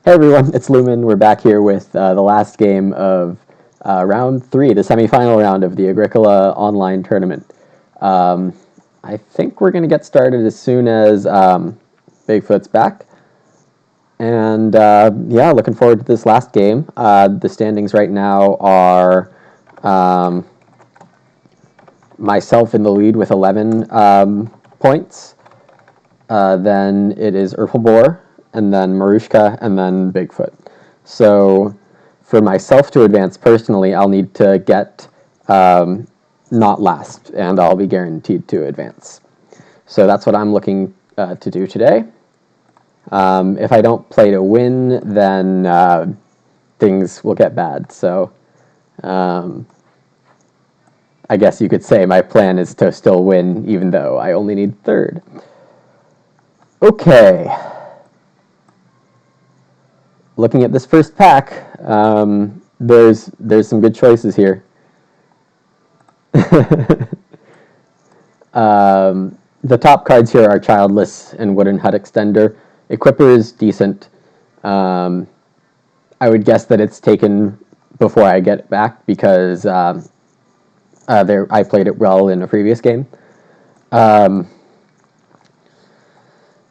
Hey everyone, it's Lumin. We're back here with the last game of round 3, the semifinal round of the Agricola online tournament. Um, I think we're going to get started as soon as Bigfoot's back. And yeah, looking forward to this last game. The standings right now are um, myself in the lead with 11 points. Then it is Erpelboer, and then MaruskaK, and then Bigfoot. So for myself to advance personally, I'll need to get not last, and I'll be guaranteed to advance. So that's what I'm looking to do today. If I don't play to win, then things will get bad. So I guess you could say my plan is to still win, even though I only need third. Okay. Looking at this first pack, there's some good choices here. The top cards here are Childless and Wooden Hut Extender. Equipper is decent. I would guess that it's taken before I get it back because I played it well in a previous game.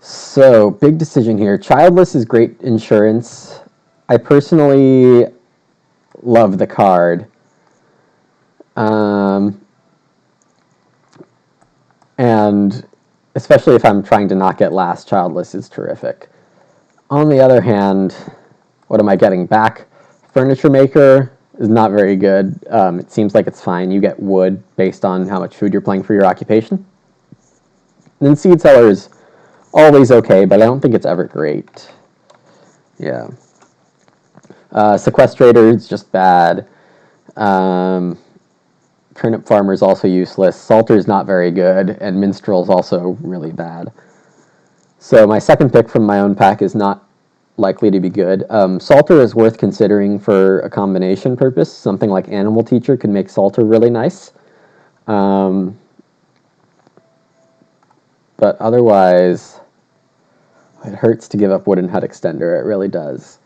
So, big decision here. Childless is great insurance. I personally love the card. And especially if I'm trying to not get last, Childless is terrific. On the other hand, what am I getting back? Furniture Maker is not very good. It seems like it's fine. You get wood based on how much food you're playing for your occupation. And then Seed Seller is always okay, but I don't think it's ever great. Yeah. Sequestrator is just bad. Turnip Farmer is also useless. Salter is not very good, and Minstrel is also really bad. So my second pick from my own pack is not likely to be good. Salter is worth considering for a combination purpose. Something like Animal Teacher could make Salter really nice. But otherwise, it hurts to give up Wooden Hut Extender. It really does.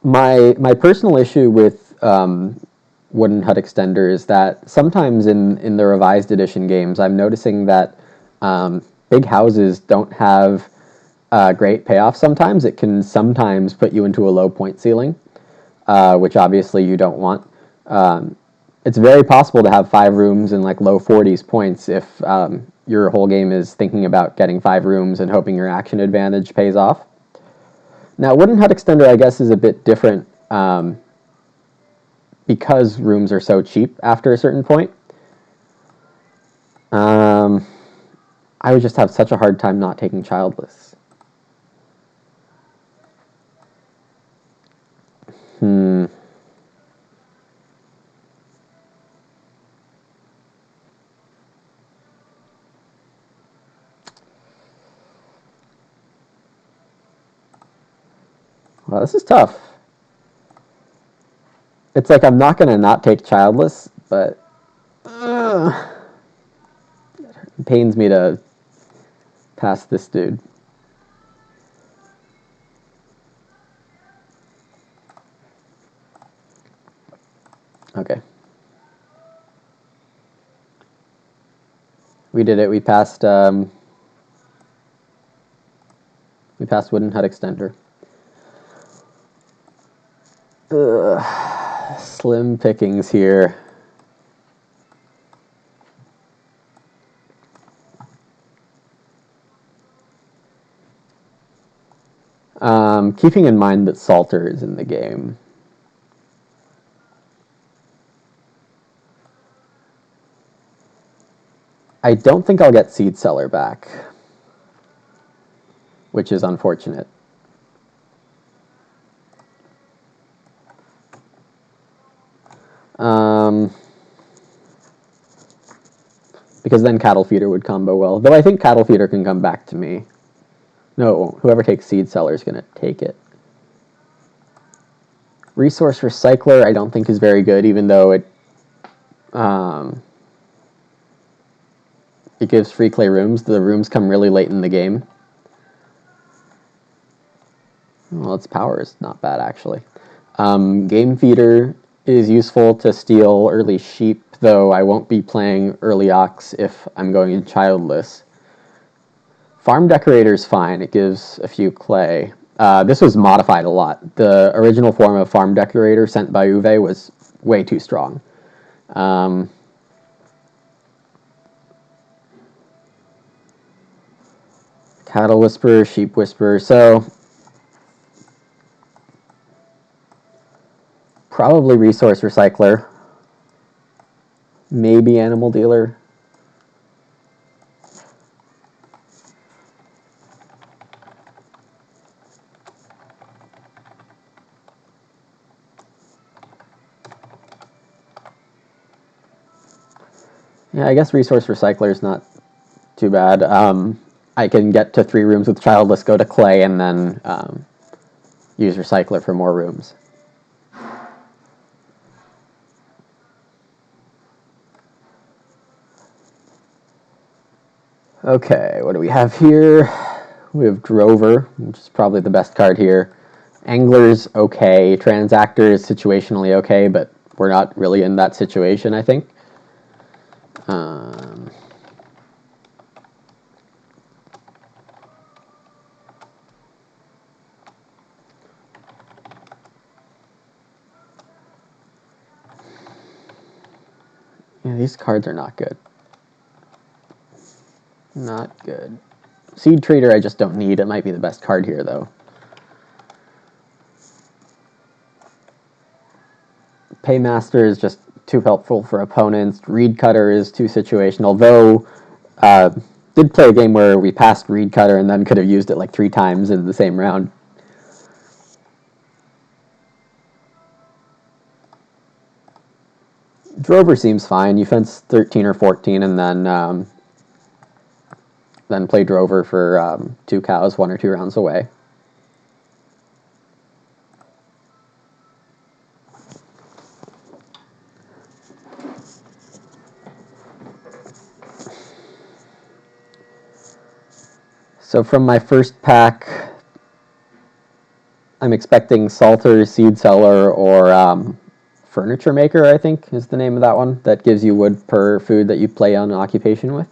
My personal issue with Wooden Hut Extender is that sometimes in the revised edition games, I'm noticing that big houses don't have great payoff sometimes. It can sometimes put you into a low point ceiling, which obviously you don't want. It's very possible to have 5 rooms and like low 40s points if your whole game is thinking about getting 5 rooms and hoping your action advantage pays off. Now, Wooden Hut Extender, I guess, is a bit different because rooms are so cheap after a certain point. I would just have such a hard time not taking Childless. Well, this is tough. It's like I'm not going to not take Childless, but it pains me to pass this dude. Okay. We did it. We passed Wooden Hut Extender. Slim pickings here. Keeping in mind that Salter is in the game. I don't think I'll get Seed Seller back, which is unfortunate. Because then Cattle Feeder would combo well. Though I think Cattle Feeder can come back to me. No, whoever takes Seed Seller is going to take it. Resource Recycler I don't think is very good, even though it gives free clay rooms. The rooms come really late in the game. Well, its power is not bad, actually. Game Feeder is useful to steal early sheep, though I won't be playing early ox if I'm going childless. Farm Decorator is fine. It gives a few clay. This was modified a lot. The original form of Farm Decorator sent by Uwe was way too strong. Cattle Whisperer, Sheep Whisperer. So probably Resource Recycler. Maybe Animal Dealer. Yeah, I guess Resource Recycler is not too bad. I can get to 3 rooms with Childless, go to Clay, and then use Recycler for more rooms. Okay, what do we have here? We have Drover, which is probably the best card here. Angler's okay. Transactor is situationally okay, but we're not really in that situation, I think. Yeah, these cards are not good. Not good. Seed Trader I just don't need. It might be the best card here, though. Paymaster is just too helpful for opponents. Reed Cutter is too situational, though did play a game where we passed Reed Cutter and then could have used it like 3 times in the same round. Drover seems fine. You fence 13 or 14 and then play Drover for 2 cows 1 or 2 rounds away. So from my first pack, I'm expecting Salter, Seed Seller, or Furniture Maker, I think is the name of that one, that gives you wood per food that you play on occupation with.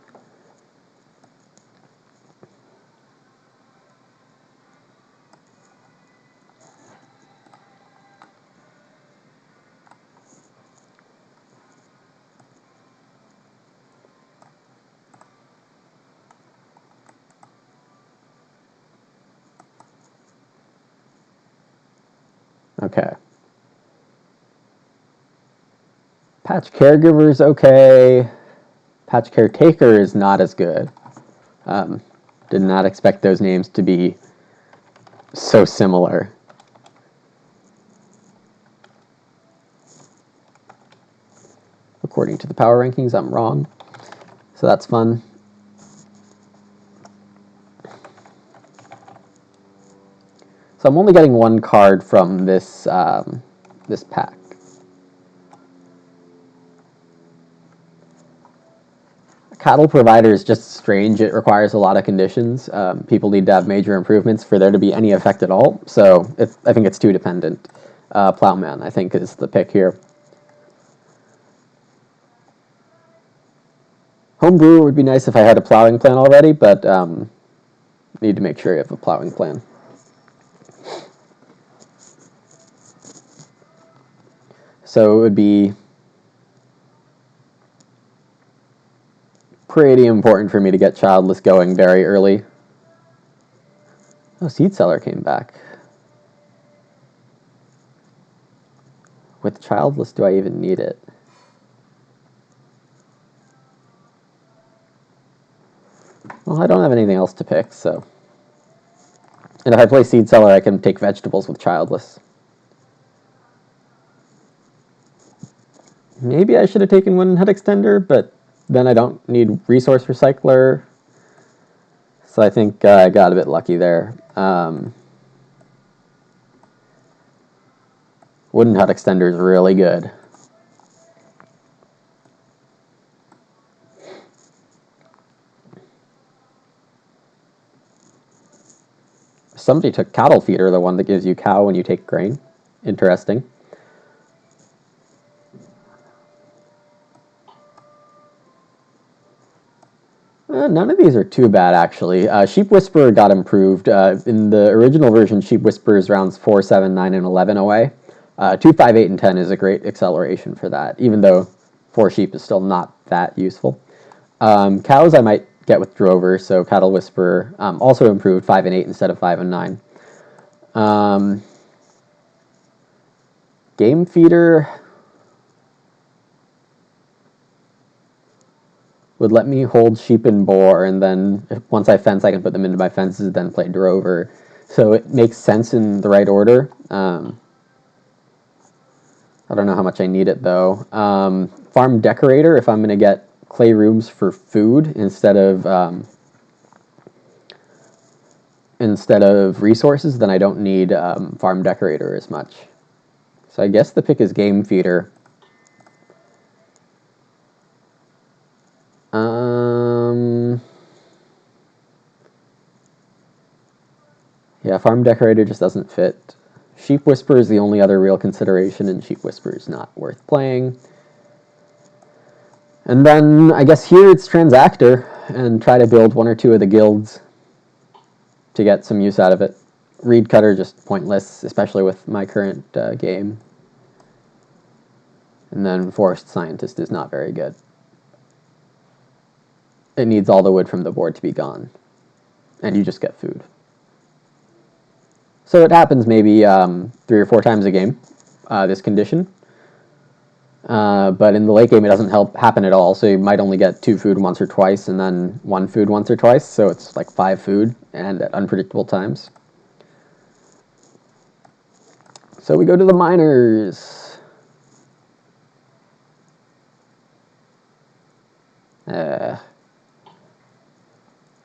Okay. Patch Caregiver is okay. Patch Caretaker is not as good. Did not expect those names to be so similar. According to the power rankings, I'm wrong. So that's fun. So I'm only getting 1 card from this this pack. Cattle Provider is just strange. It requires a lot of conditions. People need to have major improvements for there to be any effect at all. So I think it's too dependent. Plowman, I think, is the pick here. Homebrewer would be nice if I had a plowing plan already, but need to make sure you have a plowing plan. So it would be pretty important for me to get Childless going very early. Oh, Seed Seller came back. With Childless, do I even need it? Well, I don't have anything else to pick, so... And if I play Seed Seller, I can take vegetables with Childless. Maybe I should have taken one Head Extender, but then I don't need Resource Recycler. So I think I got a bit lucky there. Wooden Hut Extender is really good. Somebody took cattle feeder, the one that gives you cow when you take grain. Interesting. None of these are too bad, actually. Sheep Whisperer got improved. In the original version, Sheep Whisperer's rounds 4, 7, 9, and 11 away. 2, 5, 8, and 10 is a great acceleration for that, even though 4 sheep is still not that useful. Cows I might get with Drover, so Cattle Whisperer also improved 5 and 8 instead of 5 and 9. Game Feeder would let me hold sheep and boar, and then once I fence, I can put them into my fences, then play Drover. So it makes sense in the right order. I don't know how much I need it, though. Farm Decorator, if I'm going to get clay rooms for food instead of resources, then I don't need Farm Decorator as much. So I guess the pick is Game Feeder. Yeah, Farm Decorator just doesn't fit. Sheep Whisperer is the only other real consideration, and Sheep Whisperer is not worth playing. And then I guess here it's Transactor, and try to build 1 or 2 of the guilds to get some use out of it. Reed Cutter just pointless, especially with my current game. And then Forest Scientist is not very good. It needs all the wood from the board to be gone, and you just get food. So it happens maybe 3 or 4 times a game, this condition. But in the late game, it doesn't happen at all. So you might only get 2 food once or twice, and then 1 food once or twice. So it's like 5 food, and at unpredictable times. So we go to the miners.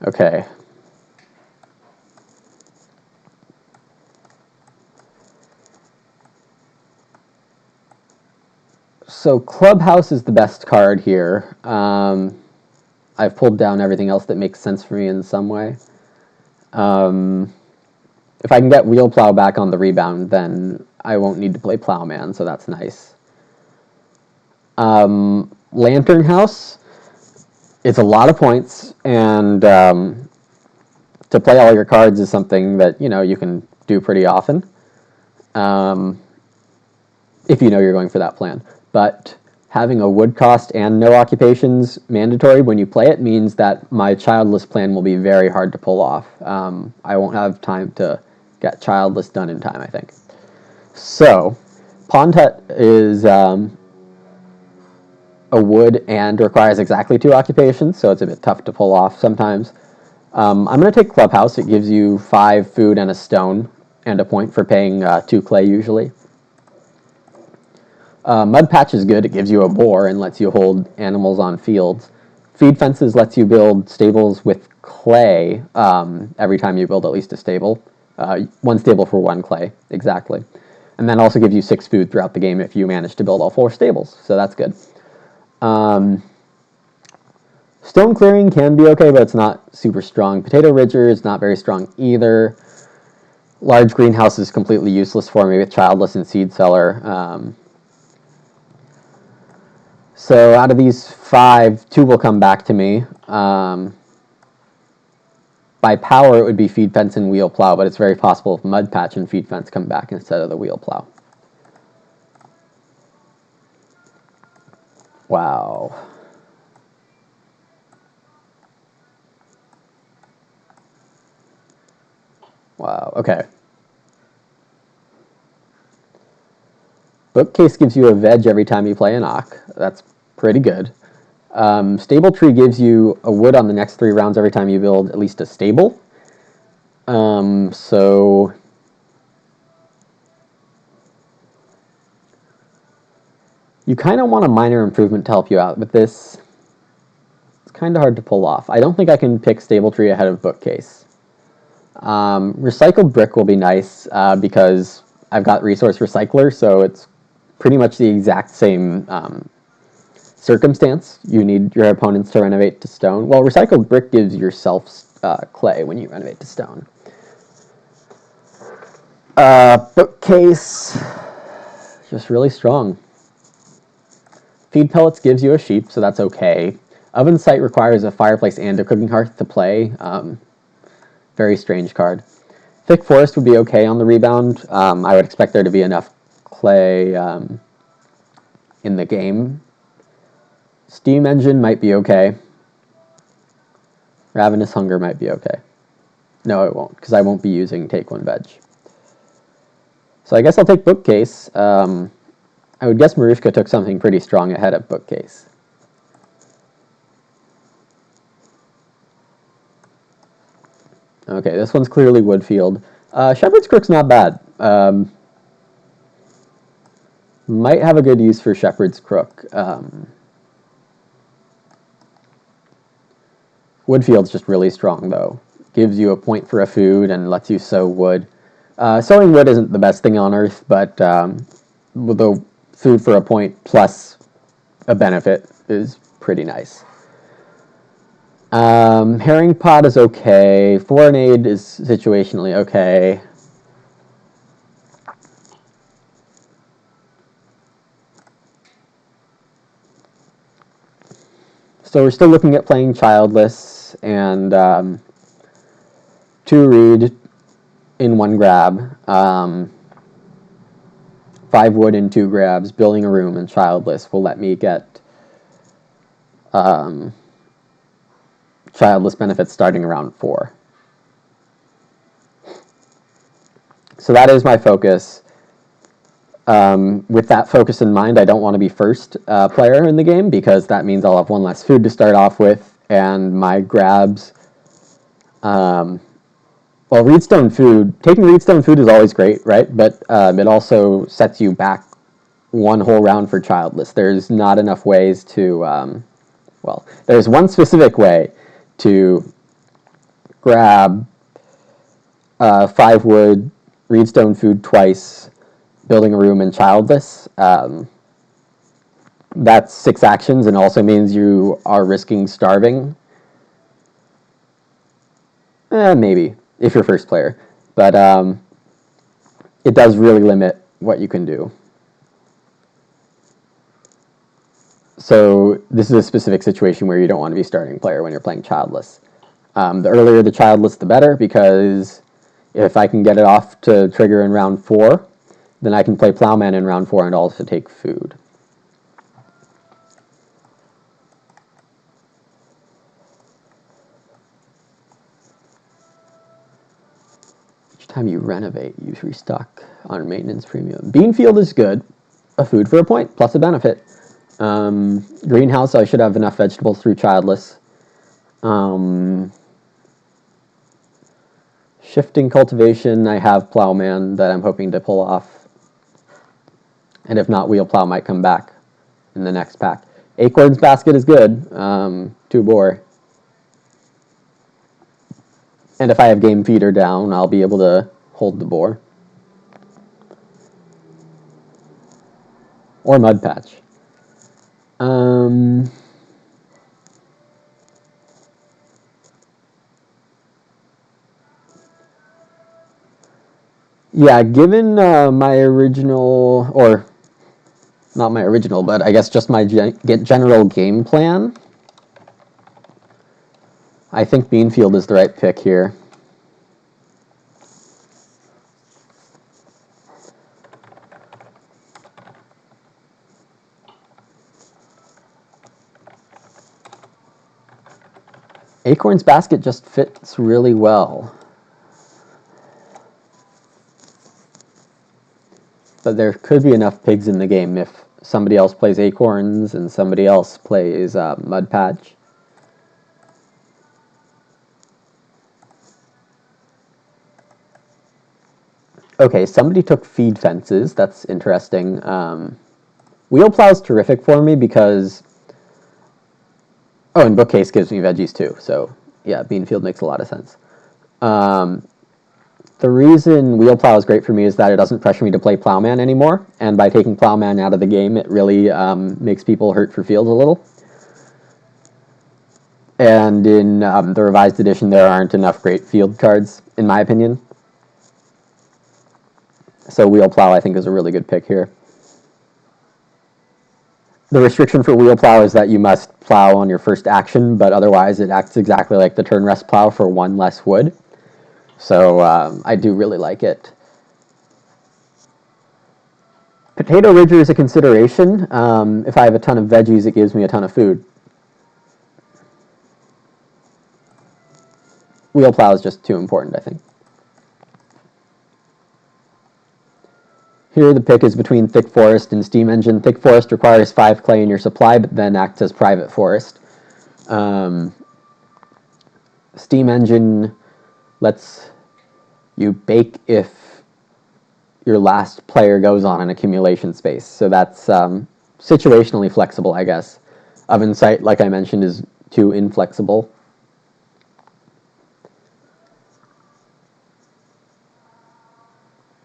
Okay. So Clubhouse is the best card here. I've pulled down everything else that makes sense for me in some way. If I can get Wheel Plow back on the rebound, then I won't need to play Plowman, so that's nice. Lantern House, it's a lot of points, and to play all your cards is something that you can do pretty often, if you know you're going for that plan. But having a wood cost and no occupations mandatory when you play it means that my childless plan will be very hard to pull off. I won't have time to get childless done in time, I think. So, Pond Hut is a wood and requires exactly 2 occupations, so it's a bit tough to pull off sometimes. I'm going to take Clubhouse. It gives you 5 food and a stone, and a point for paying 2 clay usually. Mud Patch is good. It gives you a boar and lets you hold animals on fields. Feed Fences lets you build stables with clay every time you build at least a stable. 1 stable for 1 clay, exactly. And then also gives you 6 food throughout the game if you manage to build all 4 stables, so that's good. Stone Clearing can be okay, but it's not super strong. Potato Ridger is not very strong either. Large Greenhouse is completely useless for me with Childless and Seed Seller. So out of these 5, 2 will come back to me. By power, it would be Feed Fence and Wheel Plow, but it's very possible if Mud Patch and Feed Fence come back instead of the Wheel Plow. Wow. Wow, okay. Bookcase gives you a veg every time you play an Ock. That's pretty good. Stable Tree gives you a wood on the next 3 rounds every time you build at least a stable. So you kind of want a minor improvement to help you out with this. It's kind of hard to pull off. I don't think I can pick Stable Tree ahead of Bookcase. Recycled Brick will be nice because I've got Resource Recycler, so it's pretty much the exact same circumstance. You need your opponents to renovate to stone. Well, Recycled Brick gives yourself clay when you renovate to stone. Bookcase, just really strong. Feed pellets gives you a sheep, so that's okay. Oven site requires a fireplace and a cooking hearth to play. Very strange card. Thick forest would be okay on the rebound. I would expect there to be enough clay in the game. Steam engine might be okay. Ravenous hunger might be okay. No, it won't, because I won't be using take one veg. So I guess I'll take bookcase. I would guess MaruskaK took something pretty strong ahead of bookcase. Okay, this one's clearly Woodfield. Shepherd's Crook's not bad. Might have a good use for Shepherd's Crook. Woodfield's just really strong, though. Gives you a point for a food and lets you sow wood. Sowing wood isn't the best thing on Earth, but with the food for a point plus a benefit is pretty nice. Herring pot is okay. Foreign aid is situationally okay. So we're still looking at playing Childless and 2 reed in 1 grab. 5 wood in 2 grabs. Building a room and Childless will let me get Childless benefits starting around 4. So that is my focus. With that focus in mind, I don't want to be first player in the game because that means I'll have 1 less food to start off with, and my grabs. Well, Reedstone food, taking Reedstone food is always great, right? But it also sets you back 1 whole round for Childless. There's not enough ways to, well, there's 1 specific way to grab 5 wood, Reedstone food twice, building a room, and Childless. That's 6 actions and also means you are risking starving. Maybe, if you're first player. But it does really limit what you can do. So this is a specific situation where you don't want to be starting player when you're playing Childless. The earlier the Childless, the better, because if I can get it off to trigger in round 4, then I can play Plowman in round 4 and also take food. Each time you renovate, you restock on maintenance premium. Beanfield is good. A food for a point, plus a benefit. Greenhouse, I should have enough vegetables through Childless. Shifting cultivation, I have Plowman that I'm hoping to pull off. And if not, Wheel Plow might come back in the next pack. Acorns Basket is good. 2 boar. And if I have Game Feeder down, I'll be able to hold the boar. Or Mud Patch. Yeah, given my original, or not my original, but I guess just my general game plan, I think Beanfield is the right pick here. Acorn's Basket just fits really well. But there could be enough pigs in the game if somebody else plays Acorns and somebody else plays Mud Patch. Okay, somebody took Feed Fences. That's interesting. Wheel Plow's terrific for me because... Oh, and Bookcase gives me veggies too. So, yeah, Beanfield makes a lot of sense. The reason Wheel Plow is great for me is that it doesn't pressure me to play Plowman anymore, and by taking Plowman out of the game, it really makes people hurt for field a little. And in the revised edition, there aren't enough great field cards, in my opinion. So Wheel Plow, I think, is a really good pick here. The restriction for Wheel Plow is that you must plow on your first action, but otherwise it acts exactly like the turn rest plow for 1 less wood. So I do really like it. Potato Ridger is a consideration. If I have a ton of veggies, it gives me a ton of food. Wheel Plow is just too important, I think. Here the pick is between Thick Forest and Steam Engine. Thick Forest requires 5 clay in your supply, but then acts as private forest. Steam Engine lets you bake if your last player goes on an accumulation space. So that's situationally flexible, I guess. Oven Sight, like I mentioned, is too inflexible.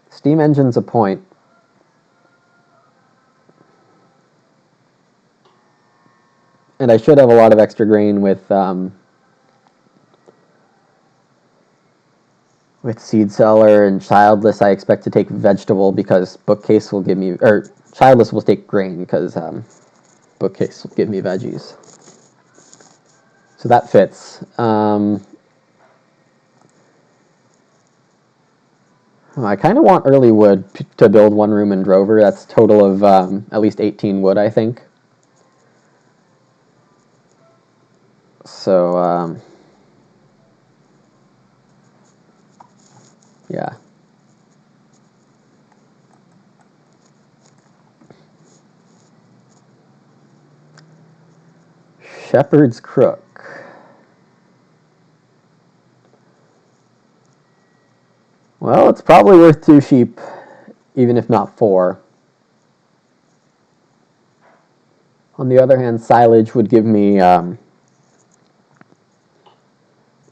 Steam Engine's a point. And I should have a lot of extra grain with Seed Cellar and Childless. I expect to take vegetable because Bookcase will give me, or Childless will take grain because Bookcase will give me veggies. So that fits. I kind of want early wood to build 1 room in Drover. That's a total of at least 18 wood, I think. So, yeah. Shepherd's Crook. Well, it's probably worth 2 sheep, even if not 4. On the other hand, silage would give me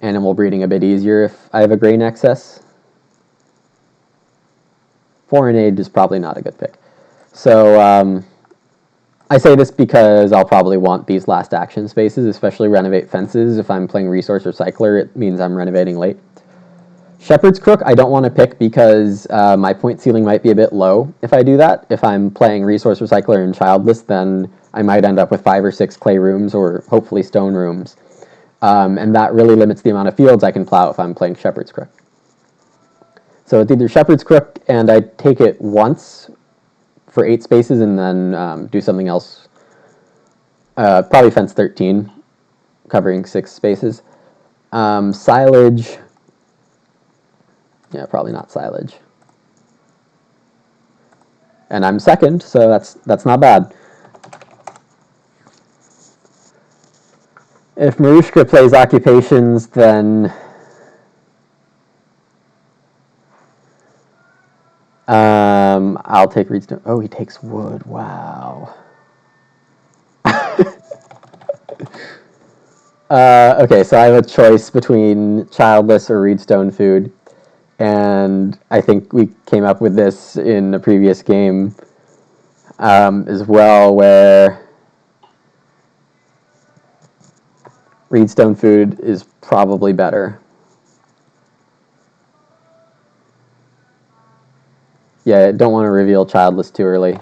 animal breeding a bit easier if I have a grain excess. Foreign aid is probably not a good pick. So I say this because I'll probably want these last action spaces, especially renovate fences. If I'm playing Resource Recycler, it means I'm renovating late. Shepherd's Crook, I don't want to pick because my point ceiling might be a bit low if I do that. If I'm playing Resource Recycler and Childless, then I might end up with 5 or 6 clay rooms or hopefully stone rooms. And that really limits the amount of fields I can plow if I'm playing Shepherd's Crook. So it's either Shepherd's Crook and I take it once for 8 spaces and then do something else. Probably Fence 13, covering 6 spaces. Silage. Yeah, probably not silage. And I'm second, so that's not bad. If MaruskaK plays occupations, then I'll take Reedstone. Oh, he takes wood. Wow. Okay, so I have a choice between Childless or Reedstone food. And I think we came up with this in a previous game as well, where Reedstone food is probably better. Yeah, I don't want to reveal Childless too early.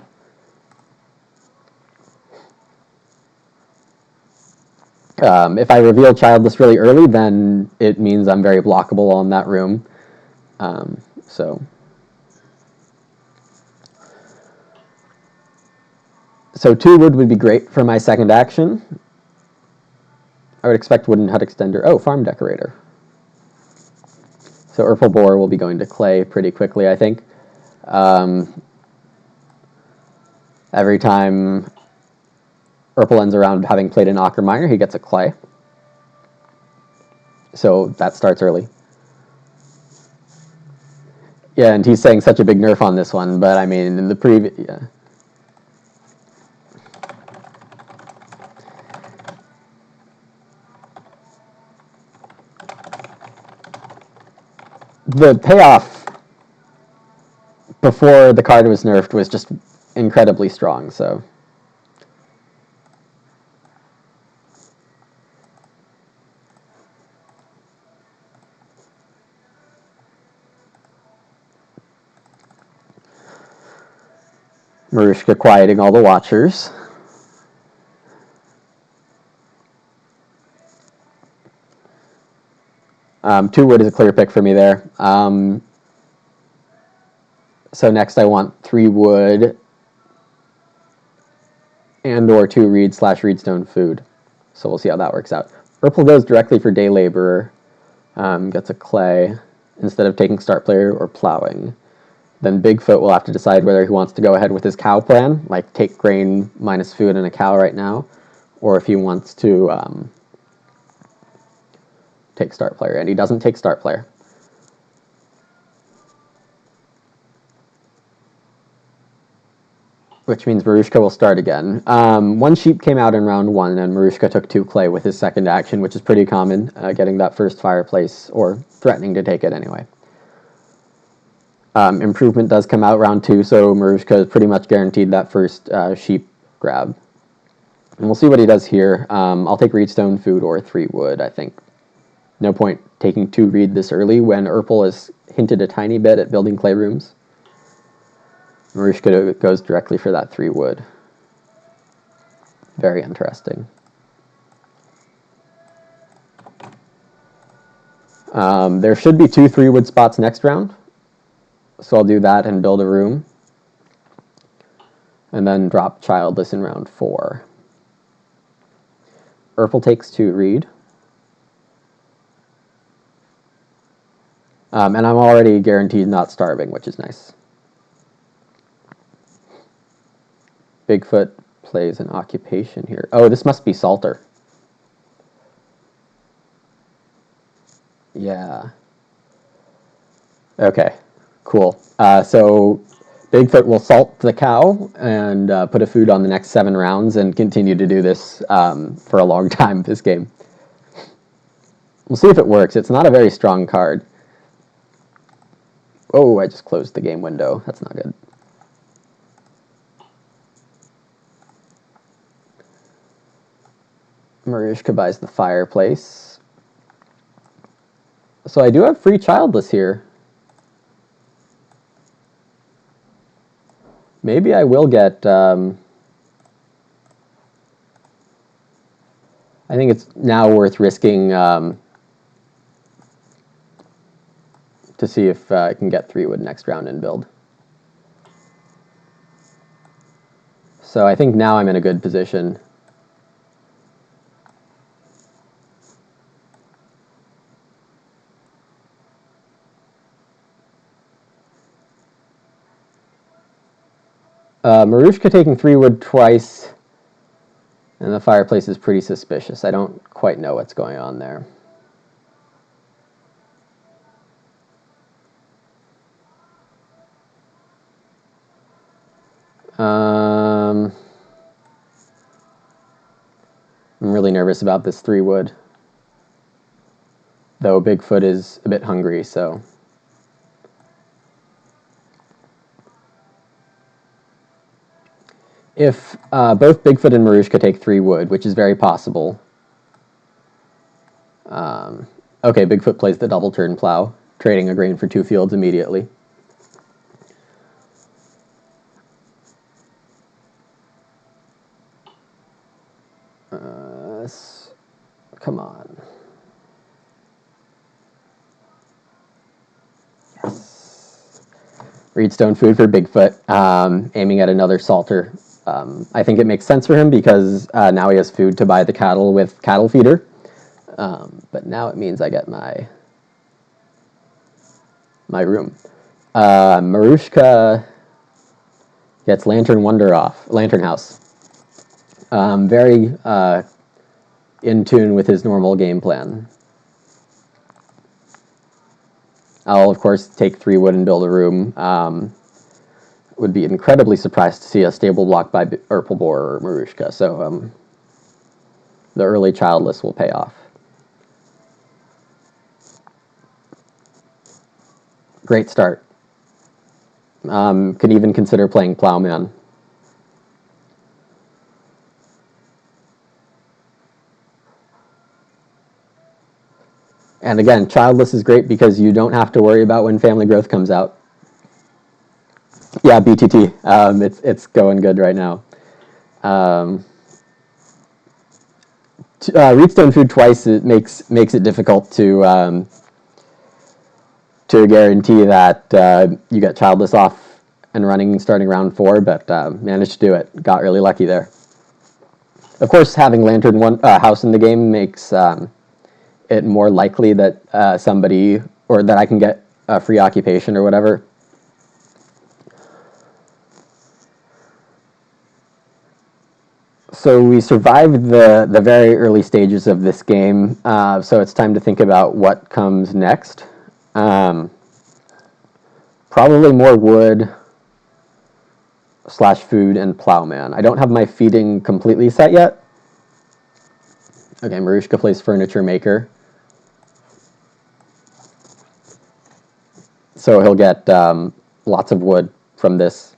If I reveal Childless really early, then it means I'm very blockable on that room. So 2 wood be great for my second action. I would expect Wooden Hut Extender. Oh, Farm Decorator. So Erpelboer will be going to clay pretty quickly, I think. Every time Erpel ends around having played an Ochre Miner, he gets a clay. So that starts early. Yeah, and he's saying such a big nerf on this one, but I mean, in the previous... Yeah. The payoff before the card was nerfed was just incredibly strong, so... Maruska quieting all the watchers. Two wood is a clear pick for me there. So next I want 3 wood and or 2 reed / reedstone food. So we'll see how that works out. Erpel goes directly for day laborer. Gets a clay instead of taking start player or plowing. Then Bigfoot will have to decide whether he wants to go ahead with his cow plan, like take grain minus food and a cow right now, or if he wants to take start player. And he doesn't take start player. Which means MaruskaK will start again. 1 sheep came out in round 1, and MaruskaK took 2 clay with his second action, which is pretty common, getting that first fireplace, or threatening to take it anyway. Improvement does come out round 2, so MaruskaK is pretty much guaranteed that first sheep grab. And we'll see what he does here. I'll take reedstone food or 3 wood, I think. No point taking 2 reed this early when Erpel has hinted a tiny bit at building clay rooms. MaruskaK goes directly for that 3 wood. Very interesting. There should be 2 3 wood spots next round. So I'll do that and build a room. And then drop childless in round 4. Erpel takes 2 reed. And I'm already guaranteed not starving, which is nice. Bigfoot plays an occupation here. Oh, this must be Salter. Yeah. Okay, cool. So Bigfoot will salt the cow and put a food on the next 7 rounds and continue to do this for a long time this game. We'll see if it works. It's not a very strong card. Oh, I just closed the game window. That's not good. MaruskaK buys the fireplace. So I do have free childless here. Maybe I will get... I think it's now worth risking to see if I can get 3 wood next round and build. So I think now I'm in a good position. MaruskaK taking 3 wood twice, and the fireplace is pretty suspicious. I don't quite know what's going on there. I'm really nervous about this 3 wood. Though Bigfoot is a bit hungry, so... If both Bigfoot and MaruskaK take 3 wood, which is very possible... okay, Bigfoot plays the double turn plow, trading a grain for 2 fields immediately. Come on. Yes. Reedstone food for Bigfoot, aiming at another Salter. I think it makes sense for him because now he has food to buy the cattle with cattle feeder. But now it means I get my room. MaruskaK gets Lantern House. Very in tune with his normal game plan. I'll, of course, take 3 wood and build a room. Would be incredibly surprised to see a stable block by Erpelboer or MaruskaK, so the early childless will pay off. Great start. Could even consider playing Plowman. And again, childless is great because you don't have to worry about when family growth comes out. Yeah, BTT. It's going good right now. Um, Reedstone food twice it makes it difficult to guarantee that you get childless off and running starting round 4, but managed to do it. Got really lucky there. Of course, having Lantern one house in the game makes it more likely that somebody or that I can get a free occupation or whatever. So we survived the very early stages of this game, so it's time to think about what comes next. Um, Probably more wood slash food and plowman. I don't have my feeding completely set yet. Okay, MaruskaK plays furniture maker. So he'll get lots of wood from this.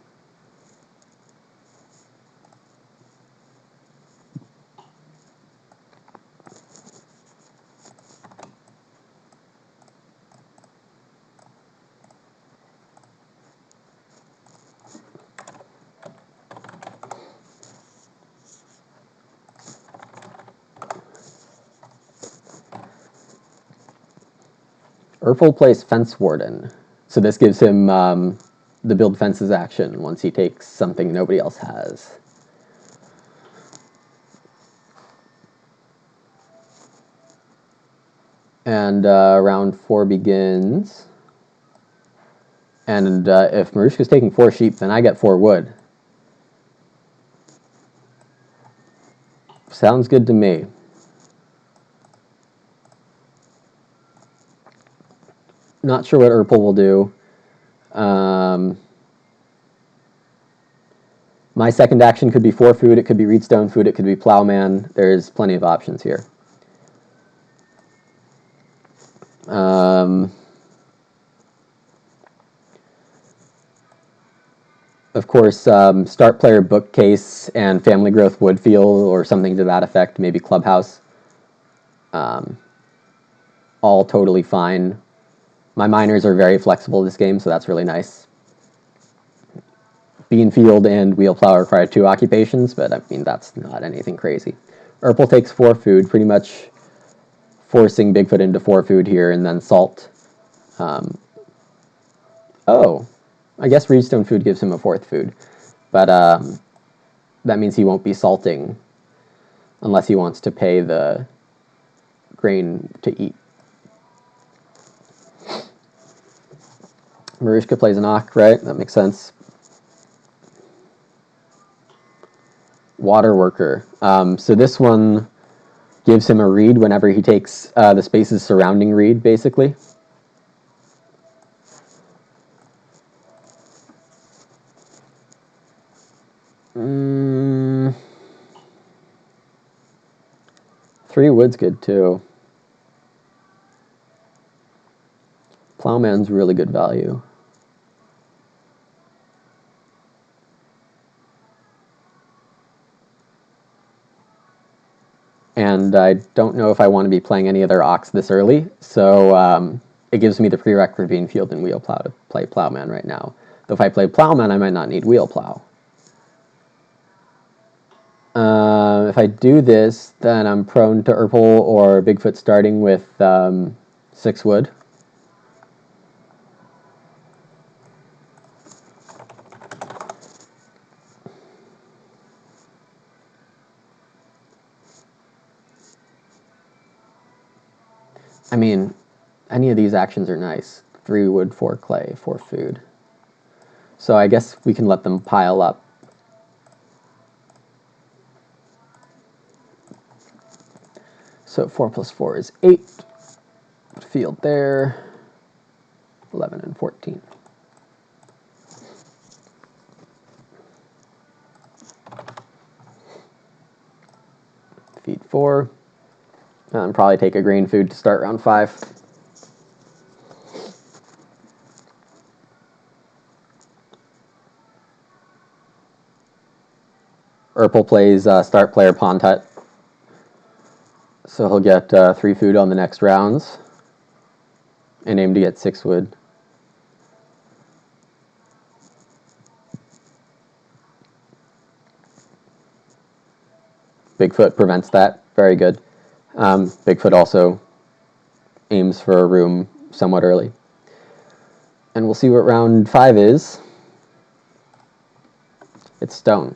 Erpel plays fence warden. So this gives him the build fences action once he takes something nobody else has. And round 4 begins. And if MaruskaK's taking 4 sheep, then I get 4 wood. Sounds good to me. Not sure what Erpel will do. My second action could be 4 food, it could be Reedstone food, it could be Plowman. There's plenty of options here. Of course, start player bookcase and family growth woodfield or something to that effect, maybe clubhouse. All totally fine. My miners are very flexible this game, so that's really nice. Beanfield and wheel plow require 2 occupations, but I mean, that's not anything crazy. Erpel takes 4 food, pretty much forcing Bigfoot into 4 food here, and then salt. Oh, I guess Reedstone food gives him a 4th food, but that means he won't be salting unless he wants to pay the grain to eat. MaruskaK plays an Ock, right? That makes sense. Water worker. So this one gives him a reed whenever he takes the spaces surrounding reed, basically. Mm, 3 wood's good too. Plowman's really good value. And I don't know if I want to be playing any other Ox this early, so it gives me the prereq for Beanfield and Wheel Plow to play Plowman right now. Though if I play Plowman, I might not need Wheel Plow. If I do this, then I'm prone to Erpel or Bigfoot starting with 6 wood. I mean, any of these actions are nice. 3 wood, 4 clay, 4 food. So I guess we can let them pile up. So 4 plus 4 is 8. Field there. 11 and 14. Feed 4. And probably take a grain food to start round 5. Erpel plays start player Pond Hut. So he'll get 3 food on the next rounds. And aim to get 6 wood. Bigfoot prevents that. Very good. Bigfoot also aims for a room somewhat early. And we'll see what round 5 is. It's stone.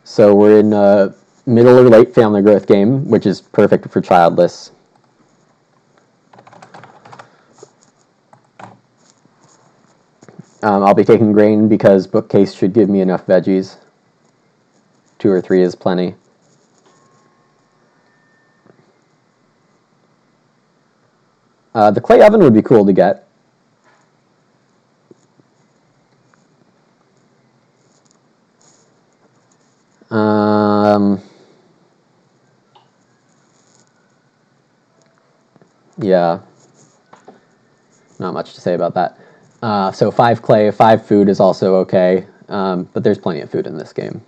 So we're in a middle or late family growth game, which is perfect for childless. I'll be taking grain because bookcase should give me enough veggies. 2 or 3 is plenty. The clay oven would be cool to get. Yeah, not much to say about that. So 5 clay, 5 food is also okay, but there's plenty of food in this game.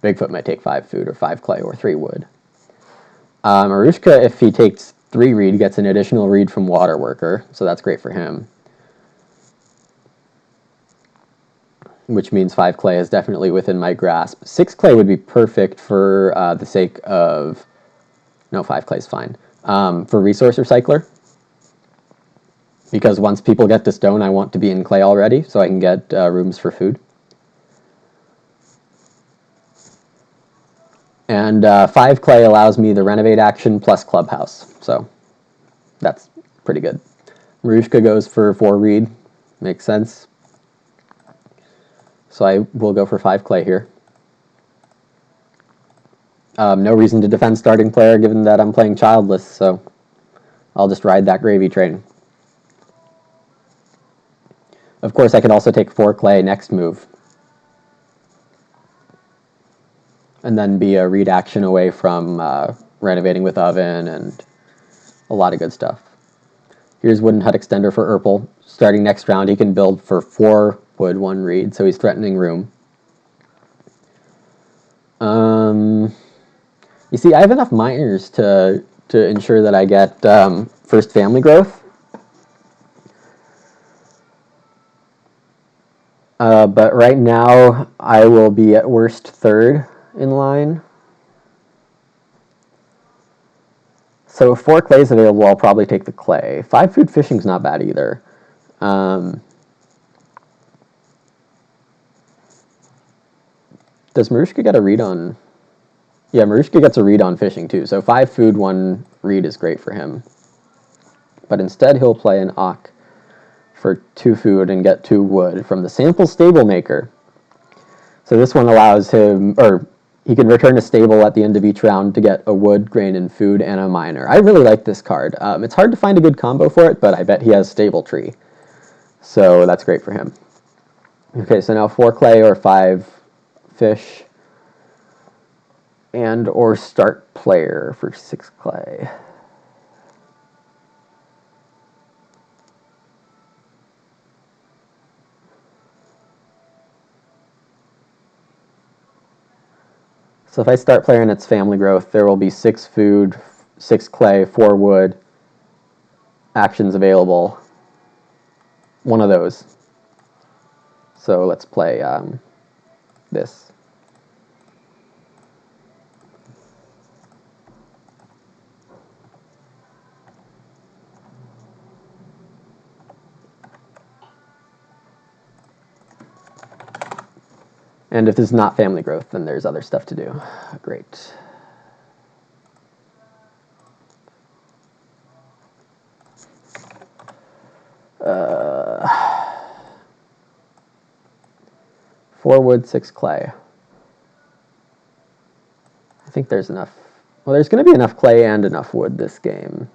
Bigfoot might take 5 food or 5 clay or 3 wood. MaruskaK, if he takes 3 reed, gets an additional reed from Water Worker, so that's great for him. Which means 5 clay is definitely within my grasp. 6 clay would be perfect for the sake of... No, 5 clay is fine. For Resource Recycler. Because once people get to stone, I want to be in clay already, so I can get rooms for food. And 5 clay allows me the renovate action plus clubhouse, so that's pretty good. MaruskaK goes for 4 reed, makes sense. So I will go for 5 clay here. No reason to defend starting player given that I'm playing childless, so I'll just ride that gravy train. Of course, I could also take 4 clay next move. And then be a read action away from renovating with oven and a lot of good stuff. Here's Wooden Hut Extender for Erpel. Starting next round, he can build for 4 wood, 1 reed, so he's threatening room. You see, I have enough miners to ensure that I get first family growth. But right now, I will be at worst 3rd in line. So if 4 clay is available, I'll probably take the clay. 5 food fishing's not bad either. Does MaruskaK get a read on... Yeah, MaruskaK gets a read on fishing too, so 5 food, 1 read is great for him. But instead he'll play an Ock for 2 food and get 2 wood from the Sample Stable Maker. So this one allows him, or he can return a stable at the end of each round to get a wood, grain, and food, and a miner. I really like this card. It's hard to find a good combo for it, but I bet he has Stable Tree. So that's great for him. Okay, so now 4 clay or 5 fish. And or start player for 6 clay. So if I start player and it's family growth, there will be 6 food, 6 clay, 4 wood actions available. One of those. So let's play this. And if this is not family growth, then there's other stuff to do. Great. Four wood, 6 clay. I think there's enough. Well, there's going to be enough clay and enough wood this game.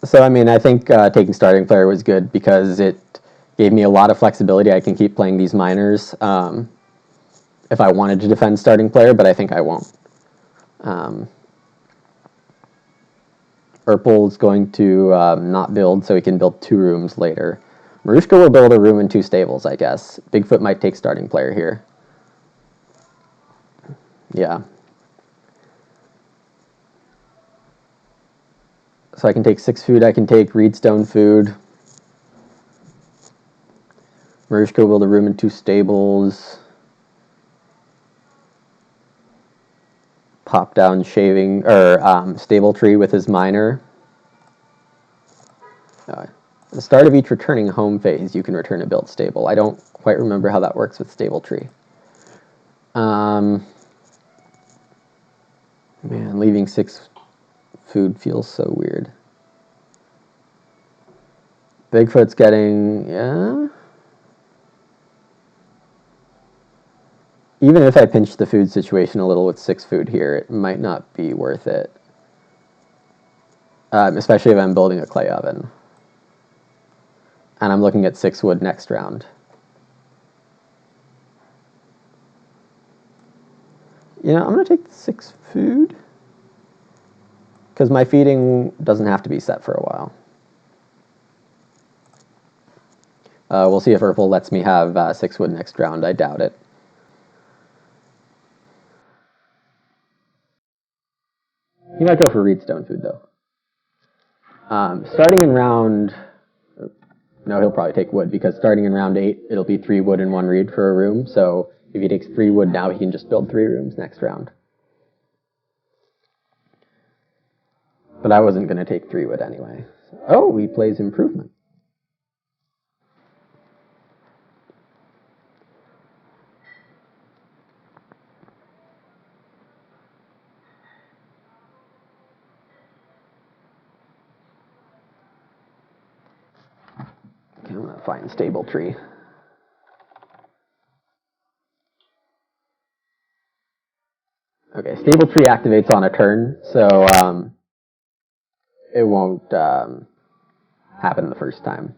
So, I mean, I think taking starting player was good because it gave me a lot of flexibility. I can keep playing these miners if I wanted to defend starting player, but I think I won't. Erpel is going to not build, so he can build 2 rooms later. MaruskaK will build a room and 2 stables, I guess. Bigfoot might take starting player here. Yeah. So I can take 6 food, I can take reedstone food. MaruskaK will build a room and 2 stables. Pop down shaving, or stable tree with his miner. At the start of each returning home phase, you can return a built stable. I don't quite remember how that works with stable tree. Man, leaving 6 food feels so weird. Bigfoot's getting, yeah. Even if I pinch the food situation a little with 6 food here, it might not be worth it. Especially if I'm building a clay oven. And I'm looking at 6 wood next round. You know, I'm going to take 6 food. Because my feeding doesn't have to be set for a while. We'll see if Erpel lets me have 6 wood next round. I doubt it. He might go for reedstone food, though. Starting in round... No, he'll probably take wood, because starting in round 8, it'll be 3 wood and 1 reed for a room. So if he takes 3 wood now, he can just build 3 rooms next round. But I wasn't going to take 3 wood anyway. Oh, he plays improvement. Okay, I'm going to find stable tree. Okay, stable tree activates on a turn, so it won't happen the first time.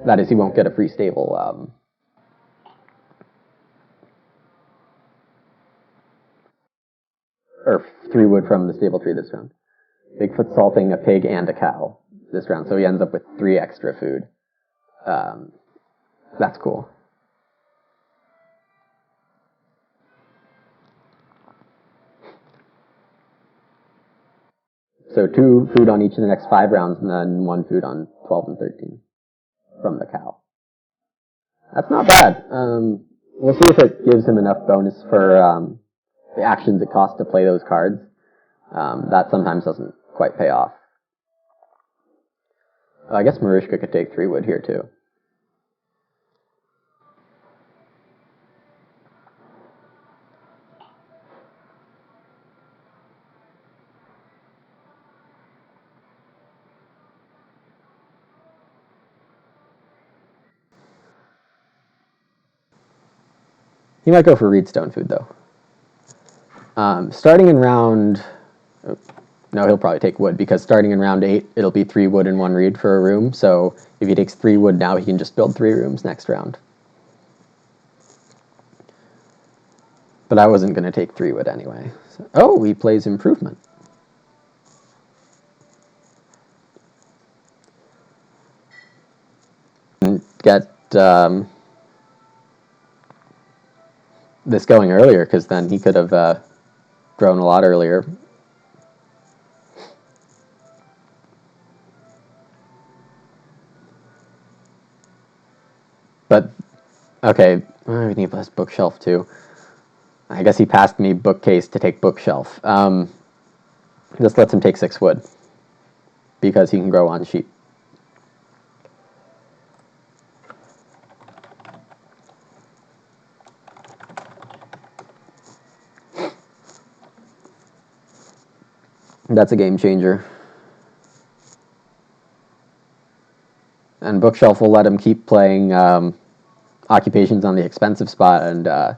That is, he won't get a free stable. Or 3 wood from the stable tree this round. Bigfoot salting a pig and a cow this round, so he ends up with 3 extra food. That's cool. So 2 food on each of the next 5 rounds, and then 1 food on 12 and 13 from the cow. That's not bad. We'll see if it gives him enough bonus for the actions it costs to play those cards. That sometimes doesn't quite pay off. I guess MaruskaK could take 3 wood here, too. He might go for reedstone food, though. Starting in round... No, he'll probably take wood, because starting in round 8, it'll be 3 wood and 1 reed for a room. So if he takes 3 wood now, he can just build 3 rooms next round. But I wasn't going to take 3 wood anyway. So, oh, he plays improvement. Get this going earlier, because then he could have grown a lot earlier. But, okay, I need less bookshelf too. I guess he passed me bookcase to take bookshelf. This lets him take 6 wood, because he can grow on sheep. That's a game changer. And bookshelf will let him keep playing occupations on the expensive spot and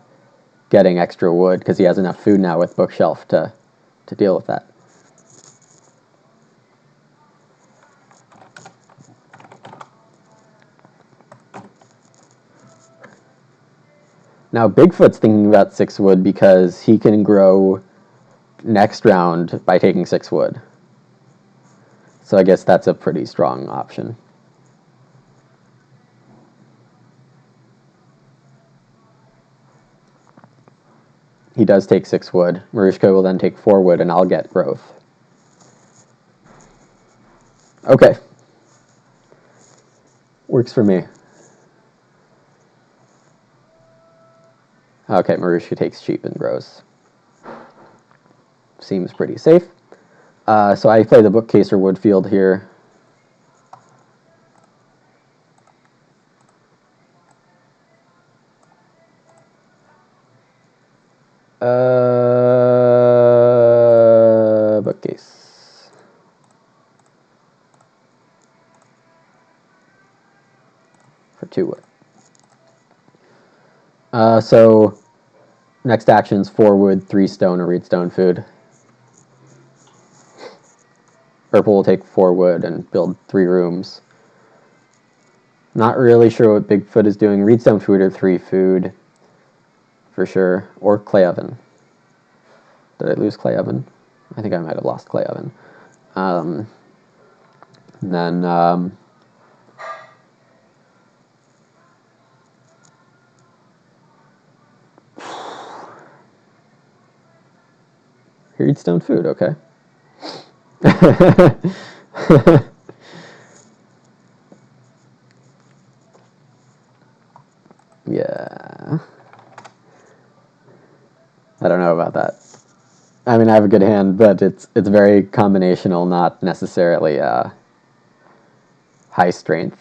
getting extra wood, because he has enough food now with bookshelf to deal with that. Now Bigfoot's thinking about 6 wood because he can grow next round by taking 6 wood. So I guess that's a pretty strong option. He he does take 6 wood. MaruskaK will then take 4 wood, and I'll get growth. Okay. Works for me. Okay, MaruskaK takes sheep and grows. Seems pretty safe. So I play the bookcase or woodfield here. Bookcase. For 2 wood. So next action's 4 wood, 3 stone, or reed stone food. Purple will take 4 wood and build 3 rooms. Not really sure what Bigfoot is doing. Reed stone food or 3 food. For sure. Or clay oven. Did I lose clay oven? I think I might have lost clay oven. Then reed stone food, okay. Yeah. I don't know about that. I mean, I have a good hand, but it's very combinational, not necessarily high strength.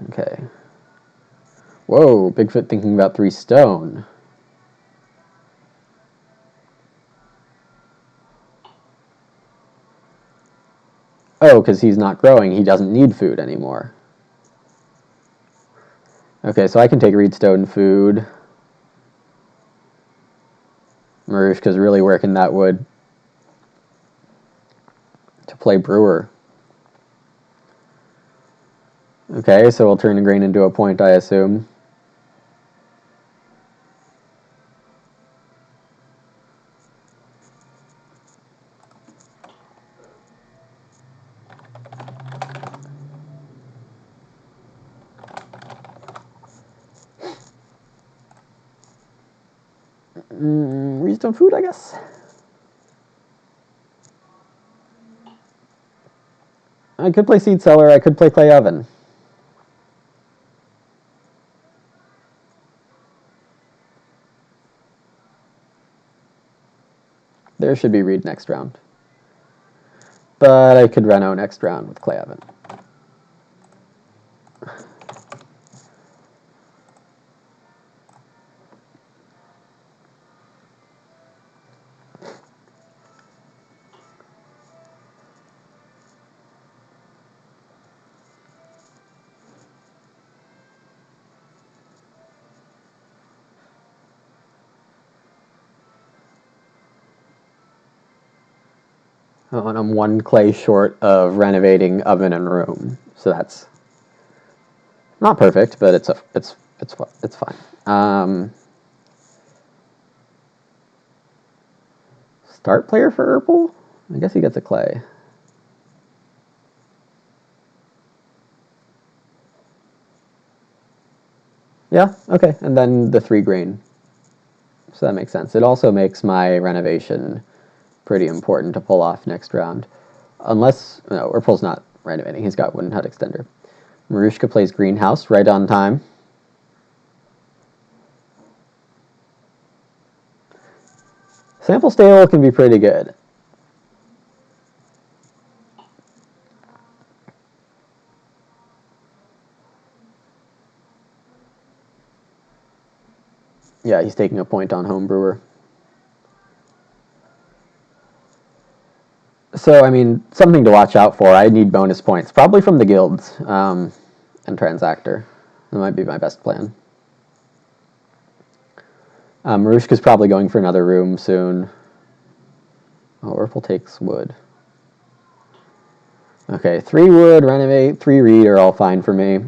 Okay. Whoa, Bigfoot thinking about 3 stone. Oh, because he's not growing. He doesn't need food anymore. Okay, so I can take reed stone food. MaruskaK's really working that wood to play brewer. Okay, so we'll turn the grain into a point, I assume. Reed stone food, I guess. I could play seed cellar. I could play clay oven. There should be reed next round. But I could reno next round with clay oven. Oh, and I'm 1 clay short of renovating oven and room, so that's not perfect, but it's fine. Start player for Erpel? I guess he gets a clay. Yeah, okay, and then the 3 grain. So that makes sense. It also makes my renovation pretty important to pull off next round. Unless, no, Erpel's not renovating. He's got wooden hut extender. MaruskaK plays greenhouse right on time. Sample stable can be pretty good. Yeah, he's taking a point on homebrewer. So, I mean, something to watch out for. I need bonus points, probably from the guilds and Transactor. That might be my best plan. MaruskaK's probably going for another room soon. Oh, Erpel takes wood. Okay, 3 wood, renovate, 3 reed are all fine for me.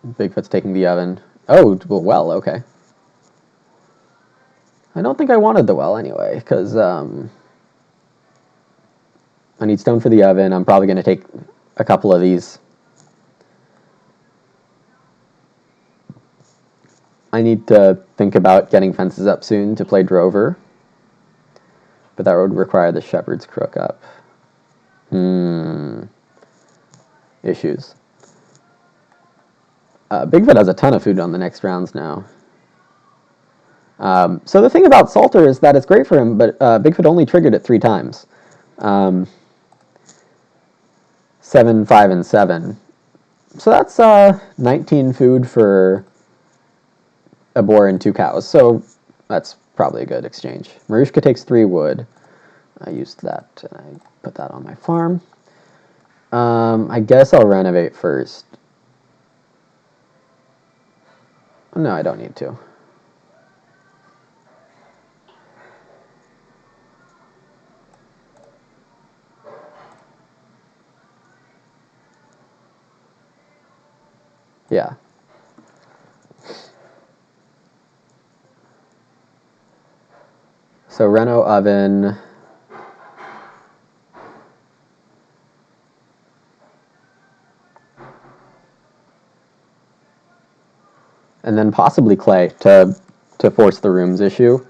Bigfoot's taking the oven. Oh, well, okay. I don't think I wanted the well anyway, because I need stone for the oven. I'm probably going to take a couple of these. I need to think about getting fences up soon to play Drover, but that would require the Shepherd's Crook up. Issues. Bigfoot has a ton of food on the next rounds now. So the thing about Salter is that it's great for him, but Bigfoot only triggered it 3 times. 7, 5, and 7. So that's 19 food for a boar and 2 cows. So that's probably a good exchange. MaruskaK takes 3 wood. I used that, and I put that on my farm. I guess I'll renovate first. No, I don't need to. Yeah. So reno oven. And then possibly clay to force the rooms issue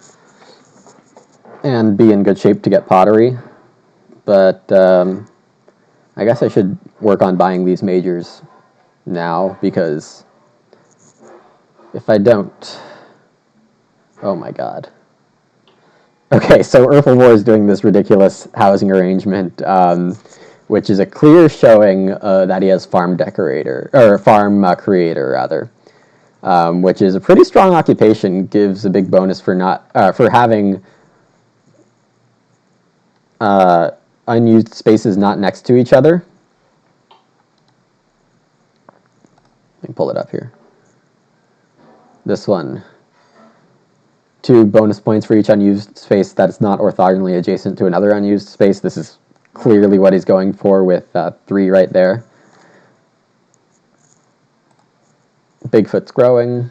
and be in good shape to get pottery. But I guess I should work on buying these majors now, because if I don't... Oh my god. Okay, so Erpelboer is doing this ridiculous housing arrangement, which is a clear showing that he has farm decorator, or farm creator, rather. Which is a pretty strong occupation, gives a big bonus for not for having unused spaces not next to each other. Let me pull it up here. This one. 2 bonus points for each unused space that is not orthogonally adjacent to another unused space. This is clearly what he's going for with 3 right there. Bigfoot's growing.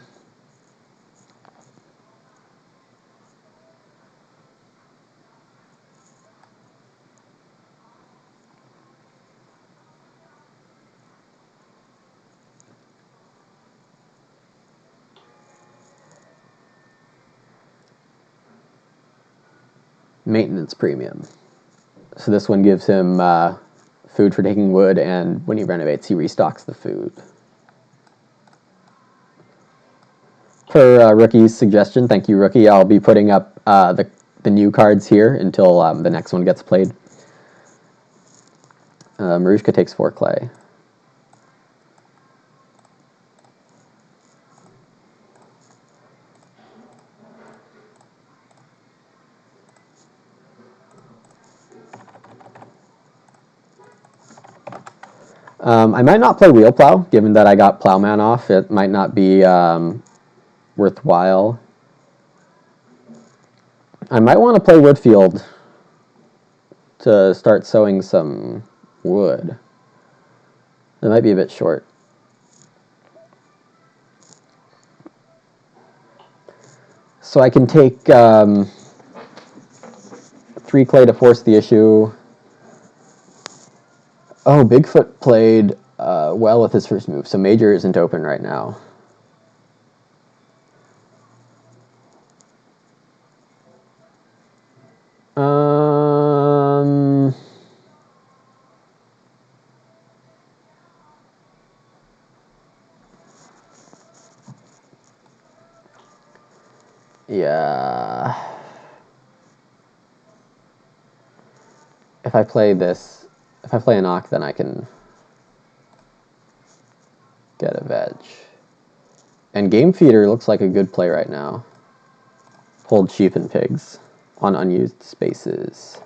Maintenance premium. So this one gives him food for taking wood, and when he renovates, he restocks the food. Per Rookie's suggestion, thank you, Rookie, I'll be putting up the new cards here until the next one gets played. MaruskaK takes 4 clay. I might not play Wheel Plow, given that I got Plowman off. It might not be worthwhile. I might want to play Woodfield to start sowing some wood. It might be a bit short. So I can take 3 clay to force the issue. Oh, Bigfoot played well with his first move, so Major isn't open right now. Yeah. If I play this, if I play an Ock, then I can get a veg. And Game Feeder looks like a good play right now. Hold sheep and pigs on unused spaces.